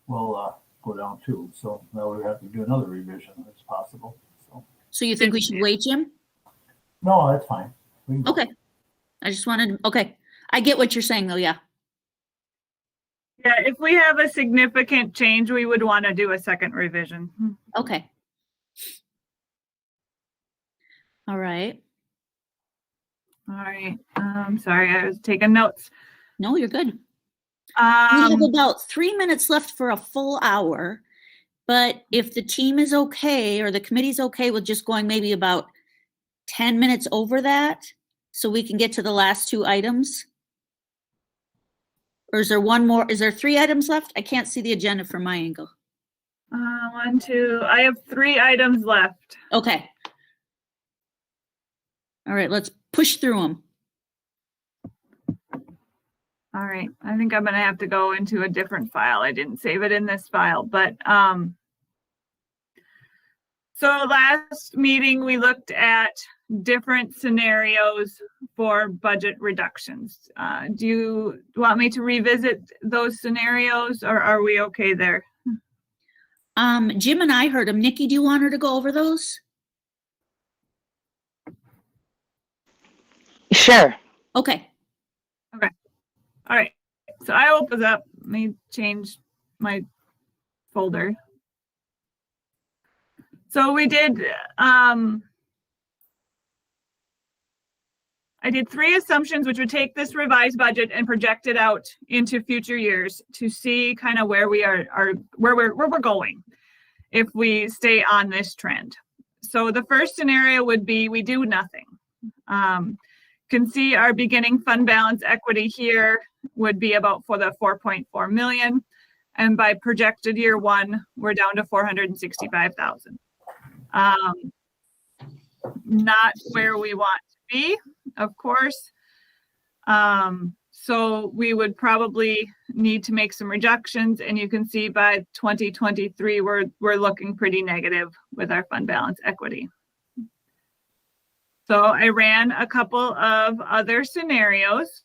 will go down too. So now we have to do another revision if it's possible. So you think we should wait, Jim? No, that's fine. Okay. I just wanted, okay. I get what you're saying though, yeah. Yeah, if we have a significant change, we would want to do a second revision. Okay. All right. All right. Sorry, I was taking notes. No, you're good. We have Um, about 3 minutes left for a full hour, but if the team is okay or the committee's okay with just going maybe about 10 minutes over that, so we can get to the last two items? Or is there one more? Is there 3 items left? I can't see the agenda from my angle. 1, 2, I have 3 items left. Okay. All right, let's push through them. All right, I think I'm gonna have to go into a different file. I didn't save it in this file, but so last meeting we looked at different scenarios for budget reductions. Do you want me to revisit those scenarios, or are we okay there? Jim and I heard them. Nikki, do you want her to go over those? Sure. Okay. All right, so I opened up, let me change my folder. So we did, I did 3 assumptions, which would take this revised budget and project it out into future years to see kind of where we are where we're going if we stay on this trend. So the first scenario would be we do nothing. Can see our beginning fund balance equity here would be about for the 4.4 million. And by projected year 1, we're down to 465,000. Not where we want to be, of course. So we would probably need to make some reductions, and you can see by 2023, we're looking pretty negative with our fund balance equity. So I ran a couple of other scenarios.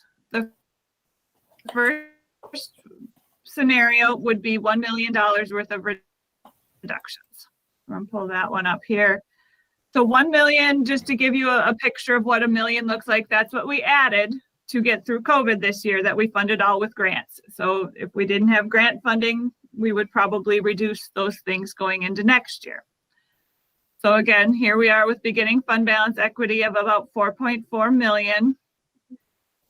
first scenario would be $1 million worth of reductions. I'm gonna pull that one up here. So 1 million, just to give you a picture of what $1 million looks like, that's what we added to get through COVID this year that we funded all with grants. So if we didn't have grant funding, we would probably reduce those things going into next year. So again, here we are with beginning fund balance equity of about 4.4 million.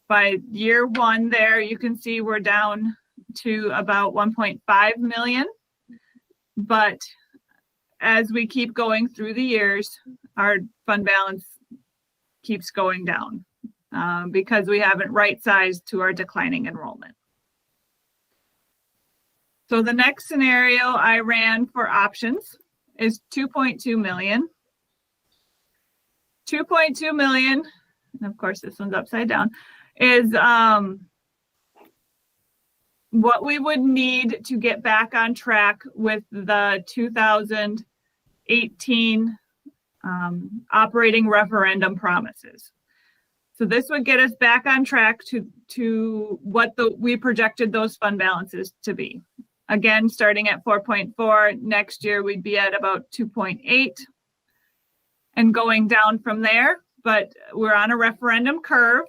By year one there, you can see we're down to about 1.5 million. But as we keep going through the years, our fund balance keeps going down because we haven't right-sized to our declining enrollment. So the next scenario I ran for options is 2.2 million. 2.2 million, and of course this one's upside down, is what we would need to get back on track with the 2018 operating referendum promises. So this would get us back on track to what we projected those fund balances to be. Again, starting at 4.4, next year we'd be at about 2.8 and going down from there, but we're on a referendum curve.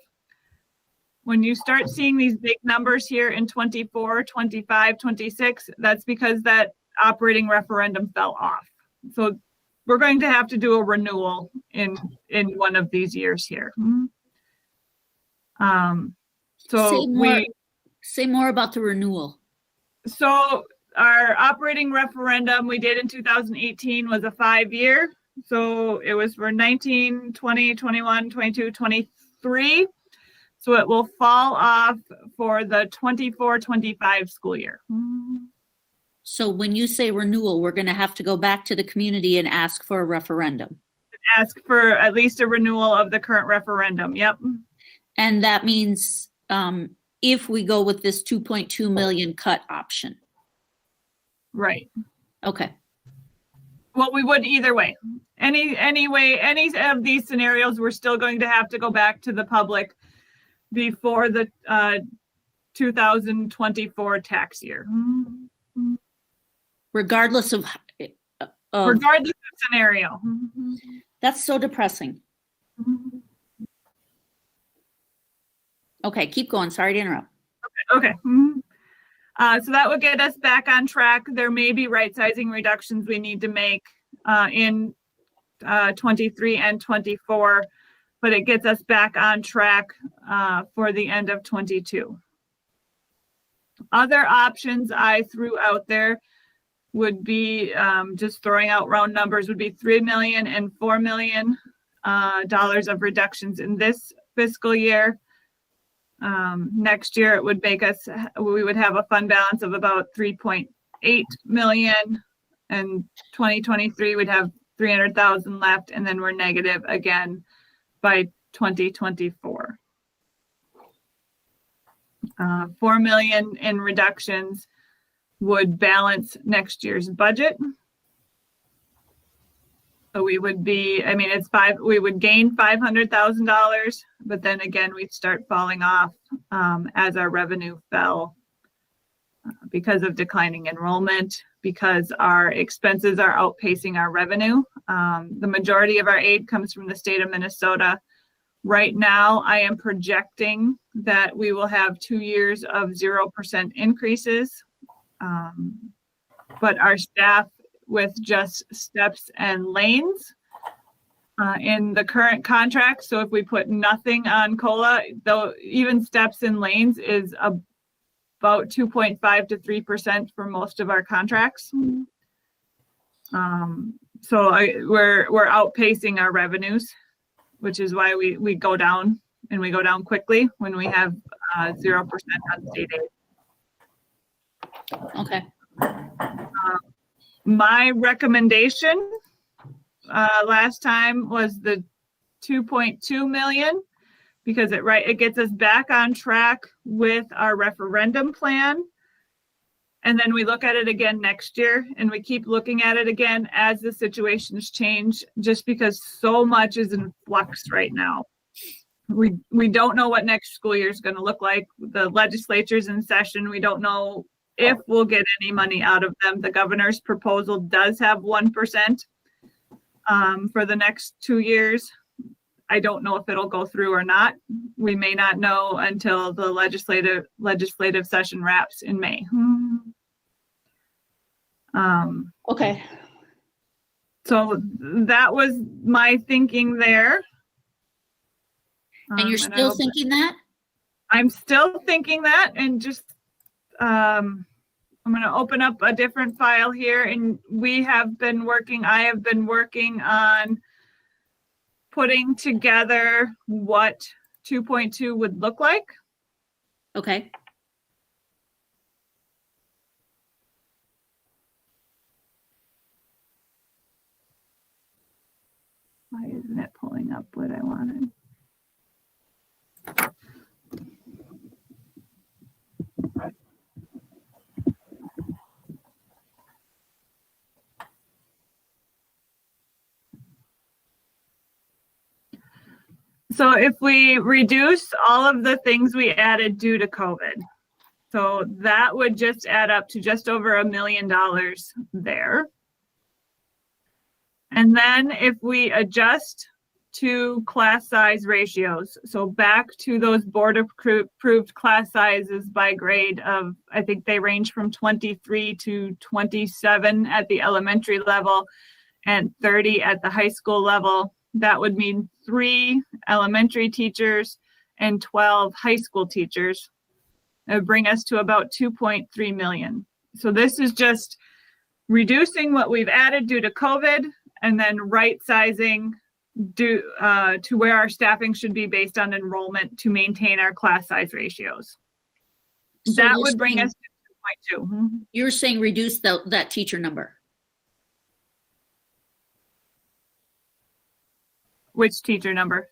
When you start seeing these big numbers here in 24, 25, 26, that's because that operating referendum fell off. So we're going to have to do a renewal in one of these years here. Say more about the renewal. So our operating referendum we did in 2018 was a 5-year. So it was for 19, 20, 21, 22, 23. So it will fall off for the 24-25 school year. So when you say renewal, we're going to have to go back to the community and ask for a referendum. Ask for at least a renewal of the current referendum. Yep. And that means if we go with this 2.2 million cut option. Right. Okay. Well, we would either way. Any of these scenarios, we're still going to have to go back to the public before the 2024 tax year. Regardless of regardless of scenario. That's so depressing. Okay, keep going. Sorry to interrupt. Okay. So that would get us back on track. There may be right-sizing reductions we need to make in 23 and 24, but it gets us back on track for the end of 22. Other options I threw out there would be, just throwing out round numbers, would be $3 million and $4 million of reductions in this fiscal year. Next year, it would make us, we would have a fund balance of about 3.8 million, and 2023 would have 300,000 left, and then we're negative again by 2024. 4 million in reductions would balance next year's budget. So we would be, I mean, we would gain $500,000, but then again, we'd start falling off as our revenue fell because of declining enrollment, because our expenses are outpacing our revenue. The majority of our aid comes from the state of Minnesota. Right now, I am projecting that we will have 2 years of 0% increases, but our staff with just steps and lanes in the current contract. So if we put nothing on COLA, though, even steps and lanes is about 2.5 to 3% for most of our contracts. So we're outpacing our revenues, which is why we go down, and we go down quickly when we have 0% on state aid. Okay. My recommendation last time was the 2.2 million, because it gets us back on track with our referendum plan. And then we look at it again next year, and we keep looking at it again as the situations change, just because so much is in flux right now. we don't know what next school year is going to look like. The legislature's in session. We don't know if we'll get any money out of them. The governor's proposal does have 1% for the next 2 years. I don't know if it'll go through or not. We may not know until the legislative session wraps in May. Okay. So that was my thinking there. And you're still thinking that? I'm still thinking that, and just I'm going to open up a different file here, and I have been working on putting together what 2.2 would look like. Okay. Why isn't it pulling up what I wanted? So if we reduce all of the things we added due to COVID, so that would just add up to just over $1 million there. And then if we adjust to class size ratios, so back to those board approved class sizes by grade of, I think they range from 23 to 27 at the elementary level and 30 at the high school level. That would mean 3 elementary teachers and 12 high school teachers. It would bring us to about 2.3 million. So this is just reducing what we've added due to COVID and then right sizing to where our staffing should be based on enrollment to maintain our class size ratios. So That you're would bring saying- us to 2.2. You're saying reduce that teacher number. Which teacher number?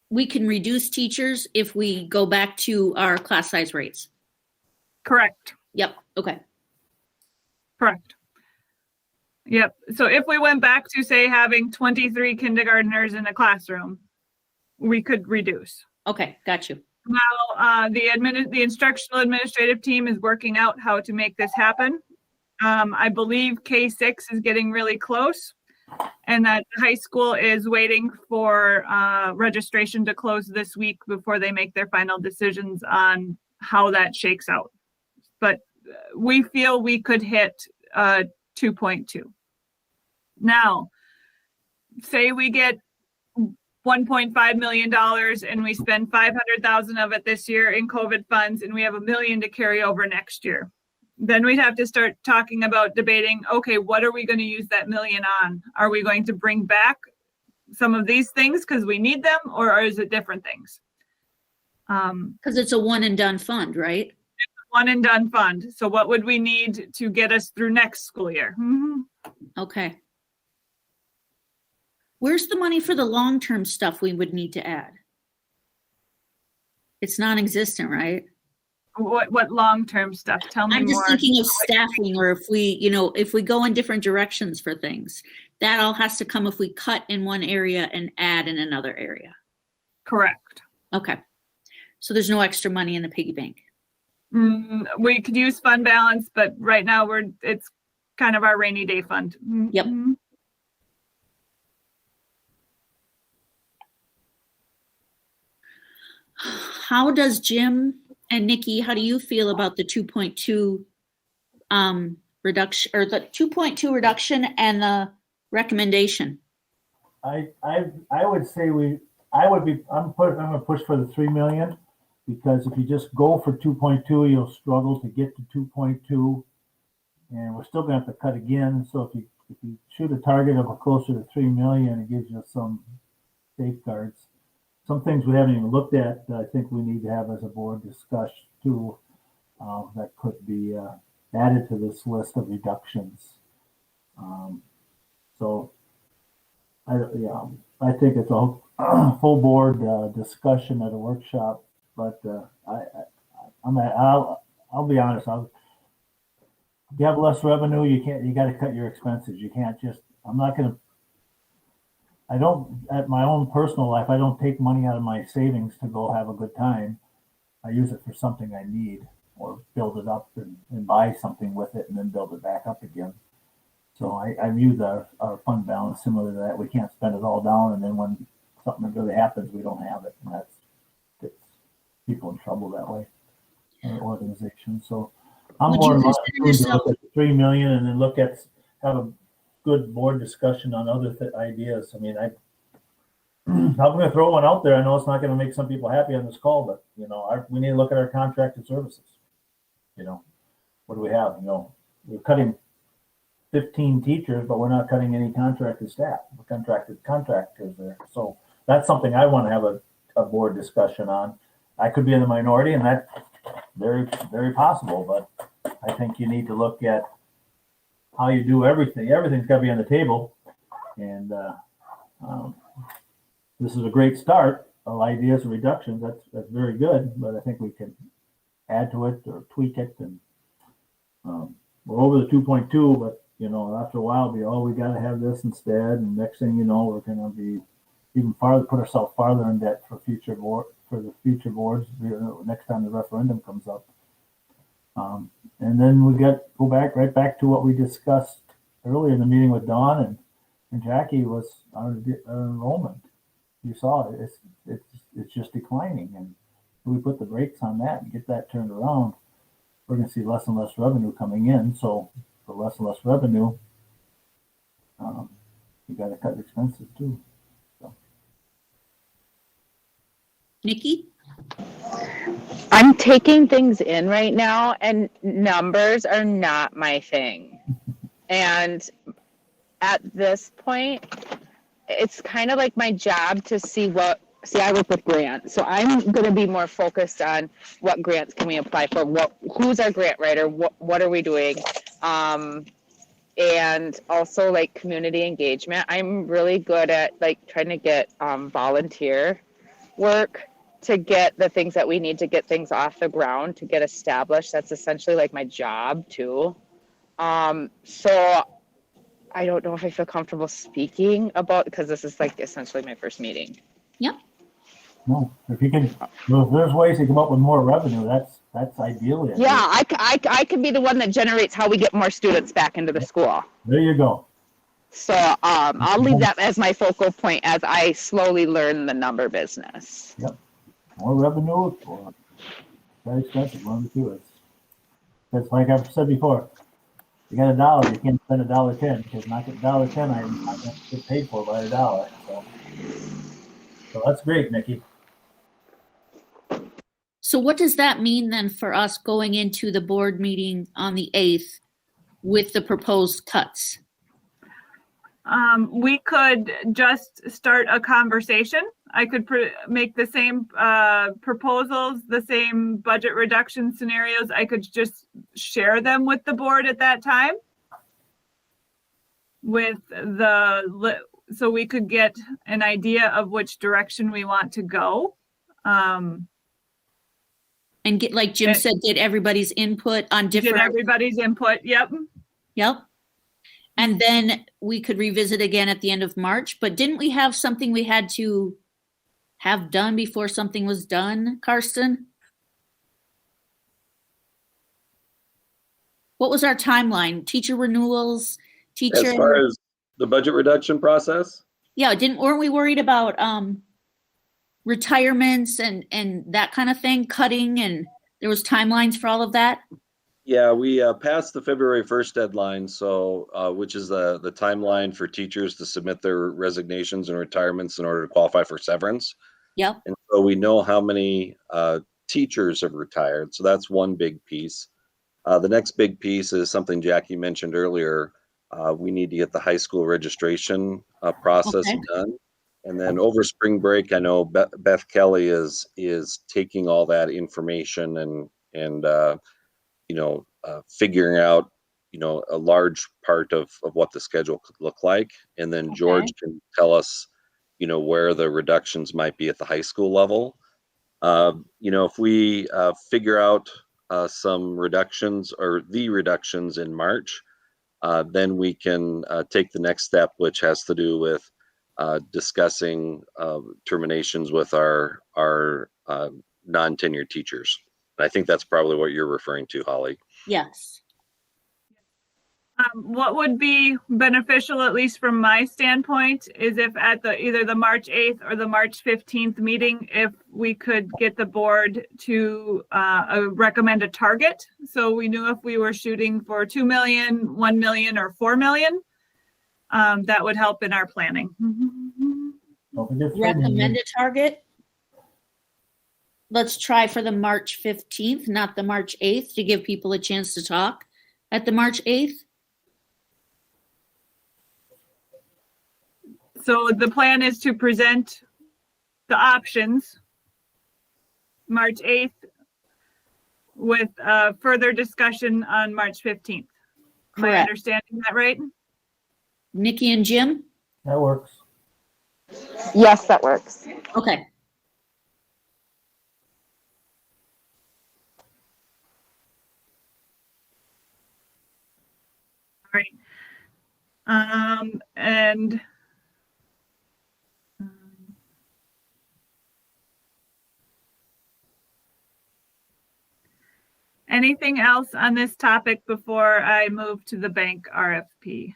We can reduce teachers if we go back to our class size rates. Correct. Yep. Okay. Correct. Yep. So if we went back to, say, having 23 kindergartners in a classroom, we could reduce. Okay. Got you. Now, the instructional administrative team is working out how to make this happen. I believe K6 is getting really close, and that the high school is waiting for registration to close this week before they make their final decisions on how that shakes out. But we feel we could hit 2.2. Now, say we get $1.5 million and we spend 500,000 of it this year in COVID funds, and we have $1 million to carry over next year. Then we'd have to start talking about debating, okay, what are we going to use that $1 million on? Are we going to bring back some of these things because we need them, or is it different things? Because it's a one and done fund, right? It's a one and done fund. So what would we need to get us through next school year? Okay. Where's the money for the long-term stuff we would need to add? It's non-existent, right? What long-term stuff? Tell me more. I'm just thinking of staffing, or if we go in different directions for things, that all has to come if we cut in one area and add in another area. Correct. Okay. So there's no extra money in the piggy bank. We could use fund balance, but right now it's kind of our rainy day fund. Yep. How does Jim and Nikki, how do you feel about the 2.2 reduction, or the 2.2 reduction and the recommendation? I would say I'm gonna push for the 3 million, because if you just go for 2.2, you'll struggle to get to 2.2, and we're still gonna have to cut again. So if you shoot a target of a closer to 3 million, it gives you some safeguards. Some things we haven't even looked at that I think we need to have as a board discuss too, that could be added to this list of reductions. So I think it's a full board discussion at a workshop, but I'll be honest. If you have less revenue, you got to cut your expenses. You can't just, I'm not going to I don't, at my own personal life, I don't take money out of my savings to go have a good time. I use it for something I need or build it up and buy something with it and then build it back up again. So I view our fund balance similar to that. We can't spend it all down, and then when something really happens, we don't have it. And that gets people in trouble that way, organization. So I'm Would more you than consider willing to yourself- look at the 3 million and then have a good board discussion on other ideas. I mean, I'm going to throw one out there. I know it's not going to make some people happy on this call, but we need to look at our contracted services. What do we have? We're cutting 15 teachers, but we're not cutting any contracted staff. We're contractors there. So that's something I want to have a board discussion on. I could be in the minority, and that's very, very possible, but I think you need to look at how you do everything. Everything's got to be on the table. And this is a great start of ideas and reductions. That's very good, but I think we can add to it or tweak it. And we're over the 2.2, but after a while, we got to have this instead. And next thing you know, we're going to be even farther, put ourselves farther in debt for the future boards next time the referendum comes up. And then we go right back to what we discussed earlier in the meeting with Dawn and Jackie was our enrollment. You saw it. It's just declining, and if we put the brakes on that and get that turned around, we're going to see less and less revenue coming in. So for less and less revenue, you got to cut expenses too. So. Nikki? I'm taking things in right now, and numbers are not my thing. And at this point, it's kind of like my job to see I work with grants. So I'm going to be more focused on what grants can we apply for, who's our grant writer, what are we doing? And also like community engagement. I'm really good at like trying to get volunteer work to get the things that we need to get things off the ground, to get established. That's essentially like my job too. So I don't know if I feel comfortable speaking about, because this is like essentially my first meeting. Yep. No, if there's ways to come up with more revenue, that's ideally. Yeah, I can be the one that generates how we get more students back into the school. There you go. So I'll leave that as my focal point as I slowly learn the number business. Yep. More revenue or very expensive, one of the two. It's like I've said before, you got $1, you can't spend $1.10 because not get $1.10, I'm not going to get paid for by $1. So that's great, Nikki. So what does that mean then for us going into the board meeting on the 8th with the proposed cuts? We could just start a conversation. I could make the same proposals, the same budget reduction scenarios. I could just share them with the board at that time. So we could get an idea of which direction we want to go. And get, like Jim said, get everybody's input on different. Get everybody's input. Yep. And then we could revisit again at the end of March. But didn't we have something we had to have done before something was done, Karsten? What was our timeline? Teacher renewals, As far as the budget reduction process? Yeah, weren't we worried about retirements and that kind of thing, cutting, and there was timelines for all of that? Yeah, we passed the February 1st deadline, so which is the timeline for teachers to submit their resignations and retirements in order to qualify for severance. Yep. And so we know how many teachers have retired. So that's one big piece. The next big piece is something Jackie mentioned earlier. We need to get the high school registration process done. And then over spring break, I know Beth Kelly is taking all that information and figuring out, a large part of what the schedule could look like. And then George can tell us, where the reductions might be at the high school level. If we figure out some reductions or the reductions in March, then we can take the next step, which has to do with discussing terminations with our non-tenured teachers. I think that's probably what you're referring to, Holly. Yes. What would be beneficial, at least from my standpoint, is if at either the March 8th or the March 15th meeting, if we could get the board to recommend a target. So we knew if we were shooting for 2 million, 1 million, or 4 million, that would help in our planning. Don't forget training. Recommend a target. Let's try for the March 15th, not the March 8th, to give people a chance to talk at the March 8th. So the plan is to present the options March 8th with further discussion on March 15th. Am I Correct. understanding that right? Nikki and Jim? That works. Yes, that works. Okay. All right. And anything else on this topic before I move to the bank RFP?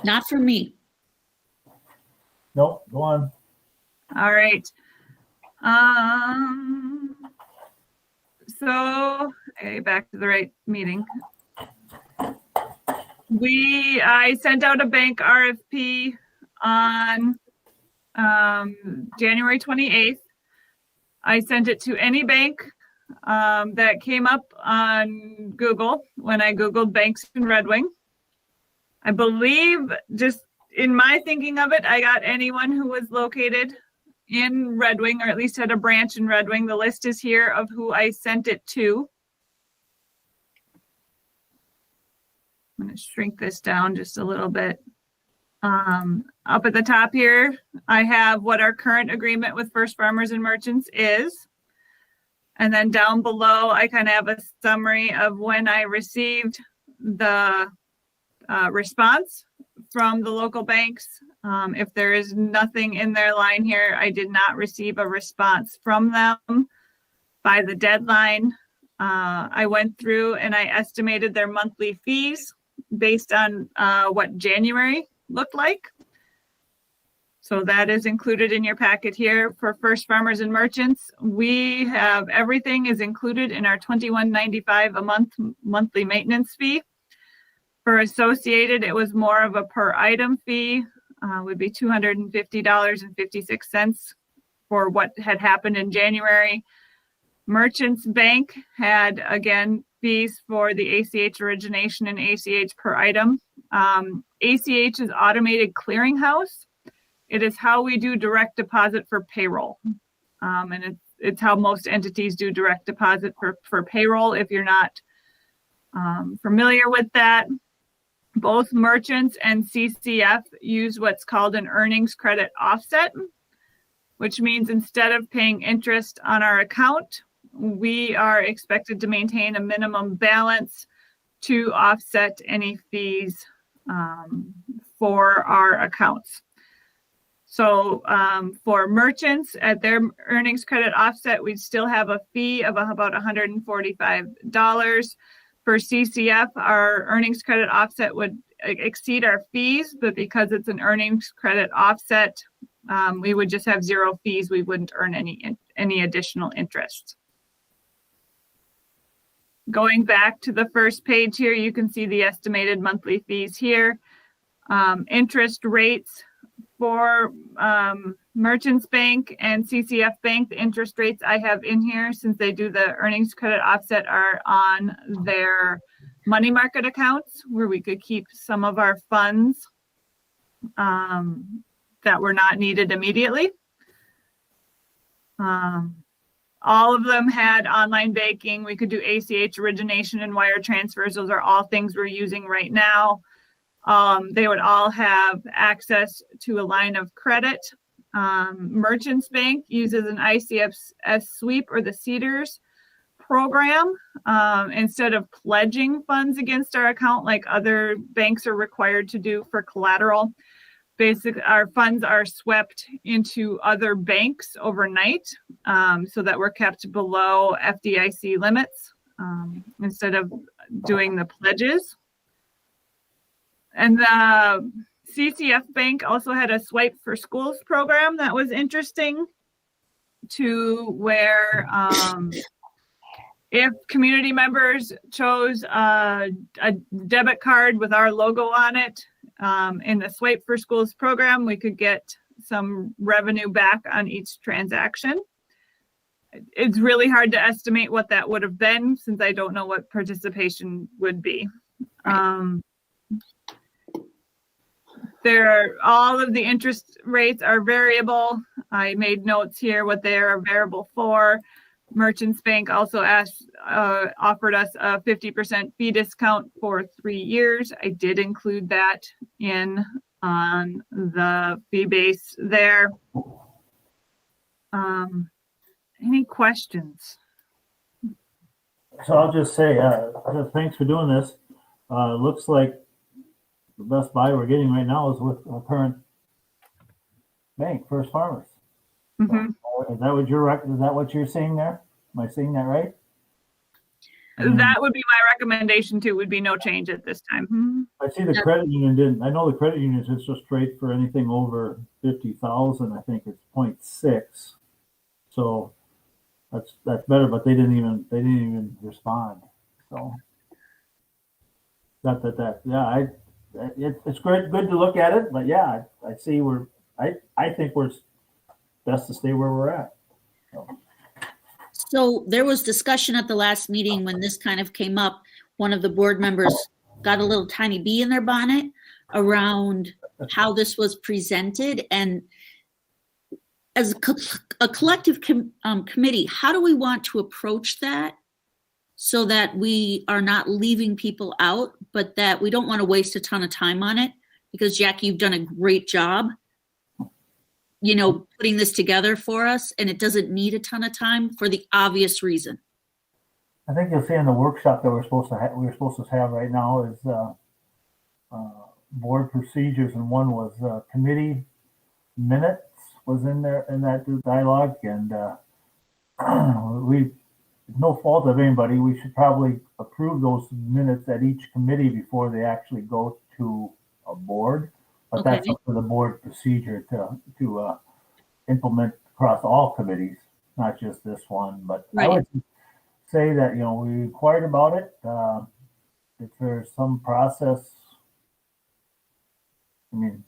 Not for me. Nope, go on. All right. So, back to the right meeting. I sent out a bank RFP on January 28th. I sent it to any bank that came up on Google when I Googled banks in Red Wing. I believe, just in my thinking of it, I got anyone who was located in Red Wing, or at least had a branch in Red Wing. The list is here of who I sent it to. I'm going to shrink this down just a little bit. Up at the top here, I have what our current agreement with First Farmers and Merchants is. And then down below, I kind of have a summary of when I received the response from the local banks. If there is nothing in their line here, I did not receive a response from them by the deadline. I went through and I estimated their monthly fees based on what January looked like. So that is included in your packet here. For First Farmers and Merchants, we have everything is included in our $21.95 a month monthly maintenance fee. For Associated, it was more of a per item fee, would be $250.56 for what had happened in January. Merchants Bank had, again, fees for the ACH origination and ACH per item. ACH is automated clearinghouse. It is how we do direct deposit for payroll. And it's how most entities do direct deposit for payroll. If you're not familiar with that, both Merchants and CCF use what's called an earnings credit offset, which means instead of paying interest on our account, we are expected to maintain a minimum balance to offset any fees for our accounts. So for Merchants, at their earnings credit offset, we still have a fee of about $145. For CCF, our earnings credit offset would exceed our fees, but because it's an earnings credit offset, we would just have zero fees. We wouldn't earn any additional interest. Going back to the first page here, you can see the estimated monthly fees here. Interest rates for Merchants Bank and CCF Bank, the interest rates I have in here, since they do the earnings credit offset, are on their money market accounts where we could keep some of our funds that were not needed immediately. All of them had online banking. We could do ACH origination and wire transfers. Those are all things we're using right now. They would all have access to a line of credit. Merchants Bank uses an ICFS sweep or the Cedars program. Instead of pledging funds against our account like other banks are required to do for collateral, basically our funds are swept into other banks overnight, so that we're kept below FDIC limits, instead of doing the pledges. And the CCF Bank also had a Swipe for Schools program that was interesting, to where if community members chose a debit card with our logo on it, in the Swipe for Schools program, we could get some revenue back on each transaction. It's really hard to estimate what that would have been, since I don't know what participation would be. All of the interest rates are variable. I made notes here what they are variable for. Merchants Bank also offered us a 50% fee discount for 3 years. I did include that in on the fee base there. Any questions? So I'll just say, thanks for doing this. Looks like the best buy we're getting right now is with our current bank, First Farmers. Mhm. Is that what you're seeing there? Am I seeing that right? That would be my recommendation too, would be no change at this time. Mhm. I see the credit union didn't. I know the credit union is just straight for anything over 50,000. I think it's 0.6. So that's better, but they didn't even respond. So it's great, good to look at it, but yeah, I see I think we're best to stay where we're at. So there was discussion at the last meeting when this kind of came up. One of the board members got a little tiny bee in their bonnet around how this was presented. And as a collective committee, how do we want to approach that so that we are not leaving people out, but that we don't want to waste a ton of time on it? Because Jackie, you've done a great job, putting this together for us, and it doesn't need a ton of time for the obvious reason. I think you'll see in the workshop that we're supposed to have right now is board procedures, and one was committee minutes was in there in that dialogue, and no fault of anybody. We should probably approve those minutes at each committee before they actually go to a board. But Okay. that's up to the board procedure to implement across all committees, not just this one. But I Right. would say that we inquired about it. If there's some process, I mean,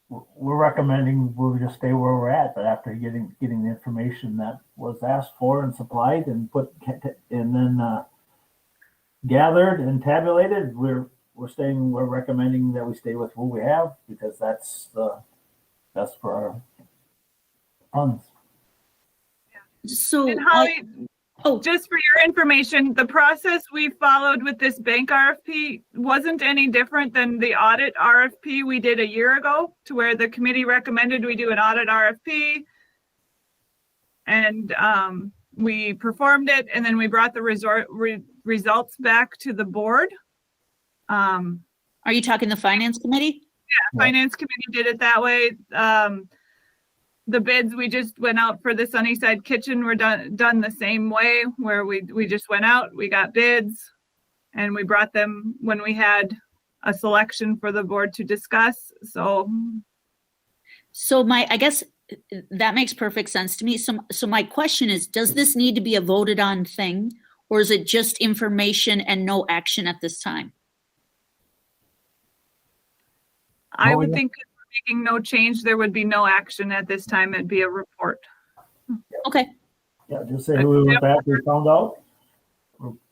we're recommending we'll just stay where we're at. But after getting the information that was asked for and supplied and then gathered and tabulated, we're recommending that we stay with what we have, because that's the best for our funds. So, And Holly, just for your information, the process we followed with this bank RFP wasn't any different than the audit RFP we did a year ago, to where the committee recommended we do an audit RFP. And we performed it, and then we brought the results back to the board. are you talking the finance committee? Yeah, finance committee did it that way. The bids we just went out for the Sunnyside Kitchen were done the same way, where we just went out, we got bids, and we brought them when we had a selection for the board to discuss. So I guess that makes perfect sense to me. So my question is, does this need to be a voted on thing, or is it just information and no action at this time? I would think if we're making no change, there would be no action at this time. It'd be a report. Okay. Yeah, just say who we went back, we found out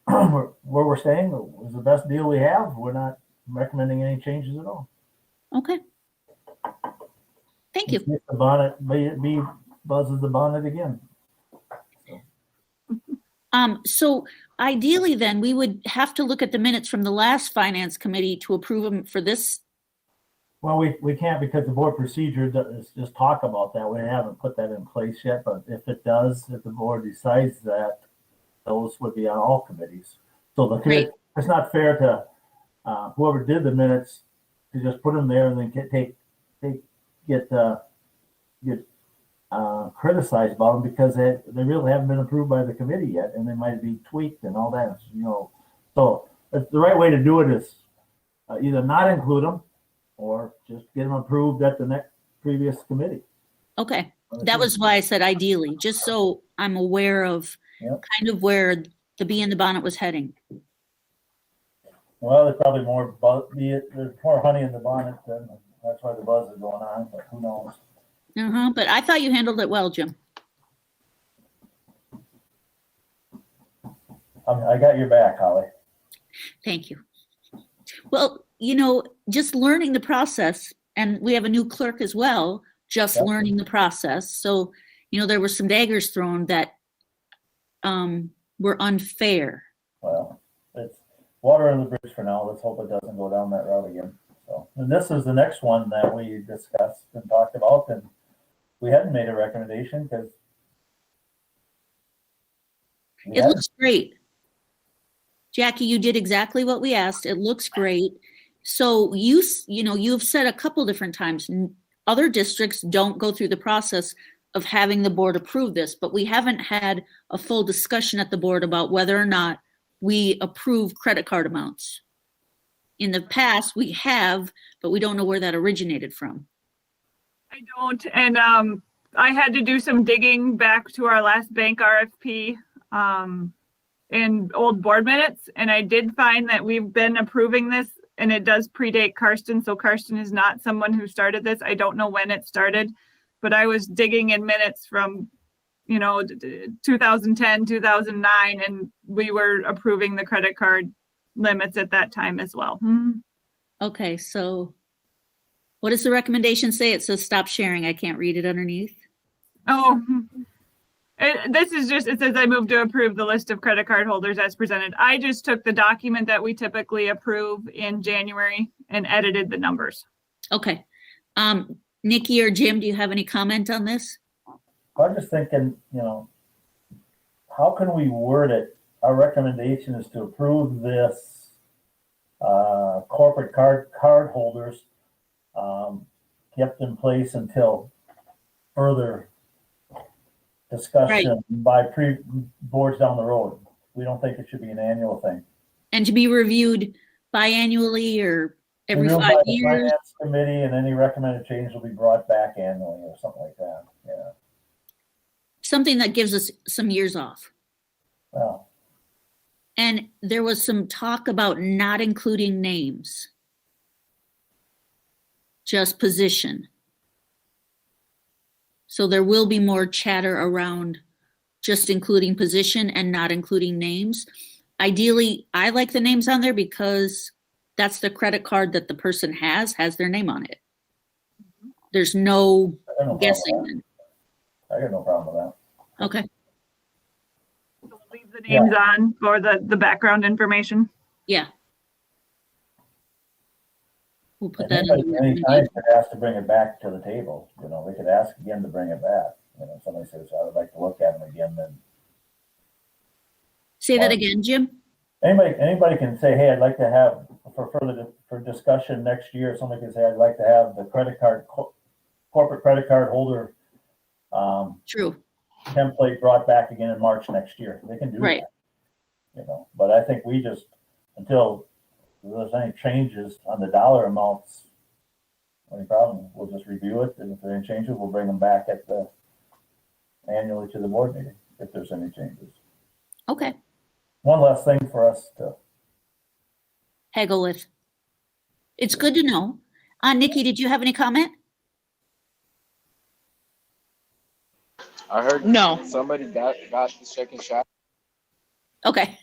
where we're staying was the best deal we have. We're not recommending any changes at all. Okay. Thank you. Hit the bonnet, be buzzes the bonnet again. So ideally then we would have to look at the minutes from the last finance committee to approve them for this. Well, we can't, because the board procedure does just talk about that. We haven't put that in place yet, but if the board decides that those would be on all committees. So Right. it's not fair to whoever did the minutes to just put them there and then get criticized about them because they really haven't been approved by the committee yet, and they might be tweaked and all that. So the right way to do it is either not include them or just get them approved at the next previous committee. Okay, that was why I said ideally, just so I'm aware of Yep. kind of where the bee in the bonnet was heading. Well, there's probably more there's more honey in the bonnet, than that's why the buzz is going on. But who knows? But I thought you handled it well, Jim. I got your back, Holly. Thank you. Well, just learning the process, and we have a new clerk as well, just Yep. learning the process. So, there were some daggers thrown that were unfair. Well, it's water under the bridge for now. Let's hope it doesn't go down that route again. So, and this is the next one that we discussed and talked about, and we hadn't made a recommendation because It looks great. Jackie, you did exactly what we asked. It looks great. So you've said a couple different times, other districts don't go through the process of having the board approve this, but we haven't had a full discussion at the board about whether or not we approve credit card amounts. In the past, we have, but we don't know where that originated from. I don't, and I had to do some digging back to our last bank RFP in old board minutes, and I did find that we've been approving this, and it does predate Karsten, so Karsten is not someone who started this. I don't know when it started, but I was digging in minutes from 2010, 2009, and we were approving the credit card limits at that time as well. Okay, so what does the recommendation say? It says stop sharing. I can't read it underneath. Oh, this is just, it says I move to approve the list of credit card holders as presented. I just took the document that we typically approve in January and edited the numbers. Okay. Nikki or Jim, do you have any comment on this? I'm just thinking, how can we word it? Our recommendation is to approve this corporate card holders kept in place until further discussion by boards down the road. We don't think it should be an annual thing. And to be reviewed biannually or every Reviewed 5 by the years? Finance committee, and any recommended change will be brought back annually or something like that. Yeah. Something that gives us some years off. Well, And there was some talk about not including names, just position. So there will be more chatter around just including position and not including names. Ideally, I like the names on there because that's the credit card that the person has their name on it. There's no I got no problem with guessing. that. I got no problem with that. Okay, So we'll leave the names on for the background information. yeah. We'll put And that in. the anytime recommendation. could ask to bring it back to the table. They could ask again to bring it back. Somebody says, I would like to look at them again, then Say that again, Jim? anybody can say, hey, I'd like to have for discussion next year. Somebody can say, I'd like to have the corporate credit card holder True. template brought back again in March next year. They can do Right. that. But I think we just, until there's any changes on the dollar amounts, any problem, we'll just review it, and if there are any changes, we'll bring them back annually to the board meeting if there's any changes. Okay. One less thing for us to. Haggle with. It's good to know. Nikki, did you have any comment? I heard No. somebody got the second shot. Okay.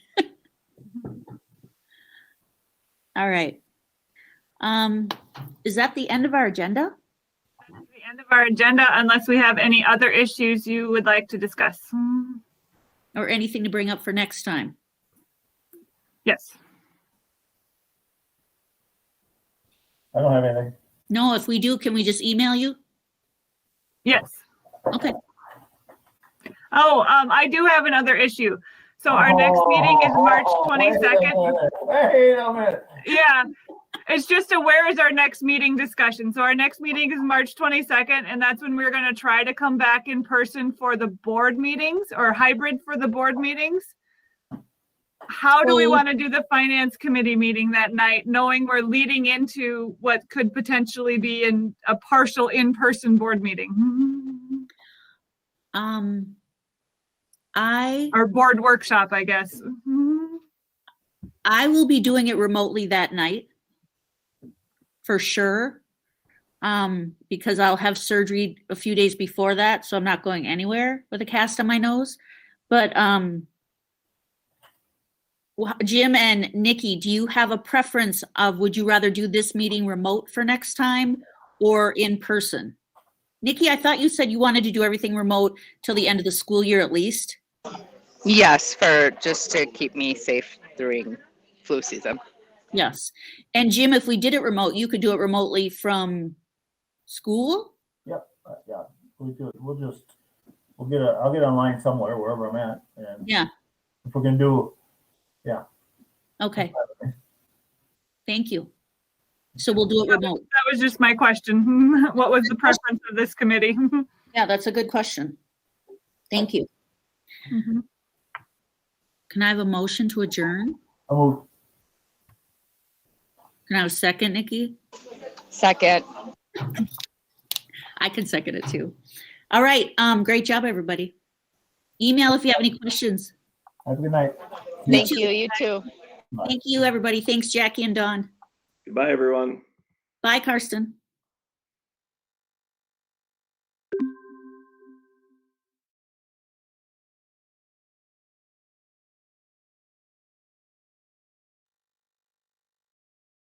All right. Is that the end of our agenda? That's the end of our agenda, unless we have any other issues you would like to discuss. Or anything to bring up for next time? Yes. I don't have anything. No, if we do, can we just email you? Yes. Okay. Oh, I do have another issue. So our next meeting is March Oh, 22nd. Wait a minute. Yeah, it's just a where is our next meeting discussion. So our next meeting is March 22nd, and that's when we're going to try to come back in person for the board meetings or hybrid for the board meetings. How do we want to do the finance committee meeting that night, knowing we're leading into what could potentially be a partial in-person board meeting? Or board workshop, I guess. I will be doing it remotely that night, for sure, because I'll have surgery a few days before that, so I'm not going anywhere with a cast on my nose. But Jim and Nikki, do you have a preference of, would you rather do this meeting remote for next time or in person? Nikki, I thought you said you wanted to do everything remote till the end of the school year at least. Yes, for just to keep me safe during flu season. Yes. And Jim, if we did it remote, you could do it remotely from school? Yep, yeah, I'll get online somewhere, wherever I'm at. And Yeah. if we're gonna do, Okay. Thank you. So we'll do it remote. That was just my question. What was the preference of this committee? Yeah, that's a good question. Thank you. Mhm. Can I have a motion to adjourn? I'll move. Can I have a second, Nikki? Second. I can second it too. All right. Great job, everybody. Email if you have any questions. Have a good night. Thank you. You too. Thank you, everybody. Thanks, Jackie and Dawn. Goodbye, everyone. Bye, Karsten.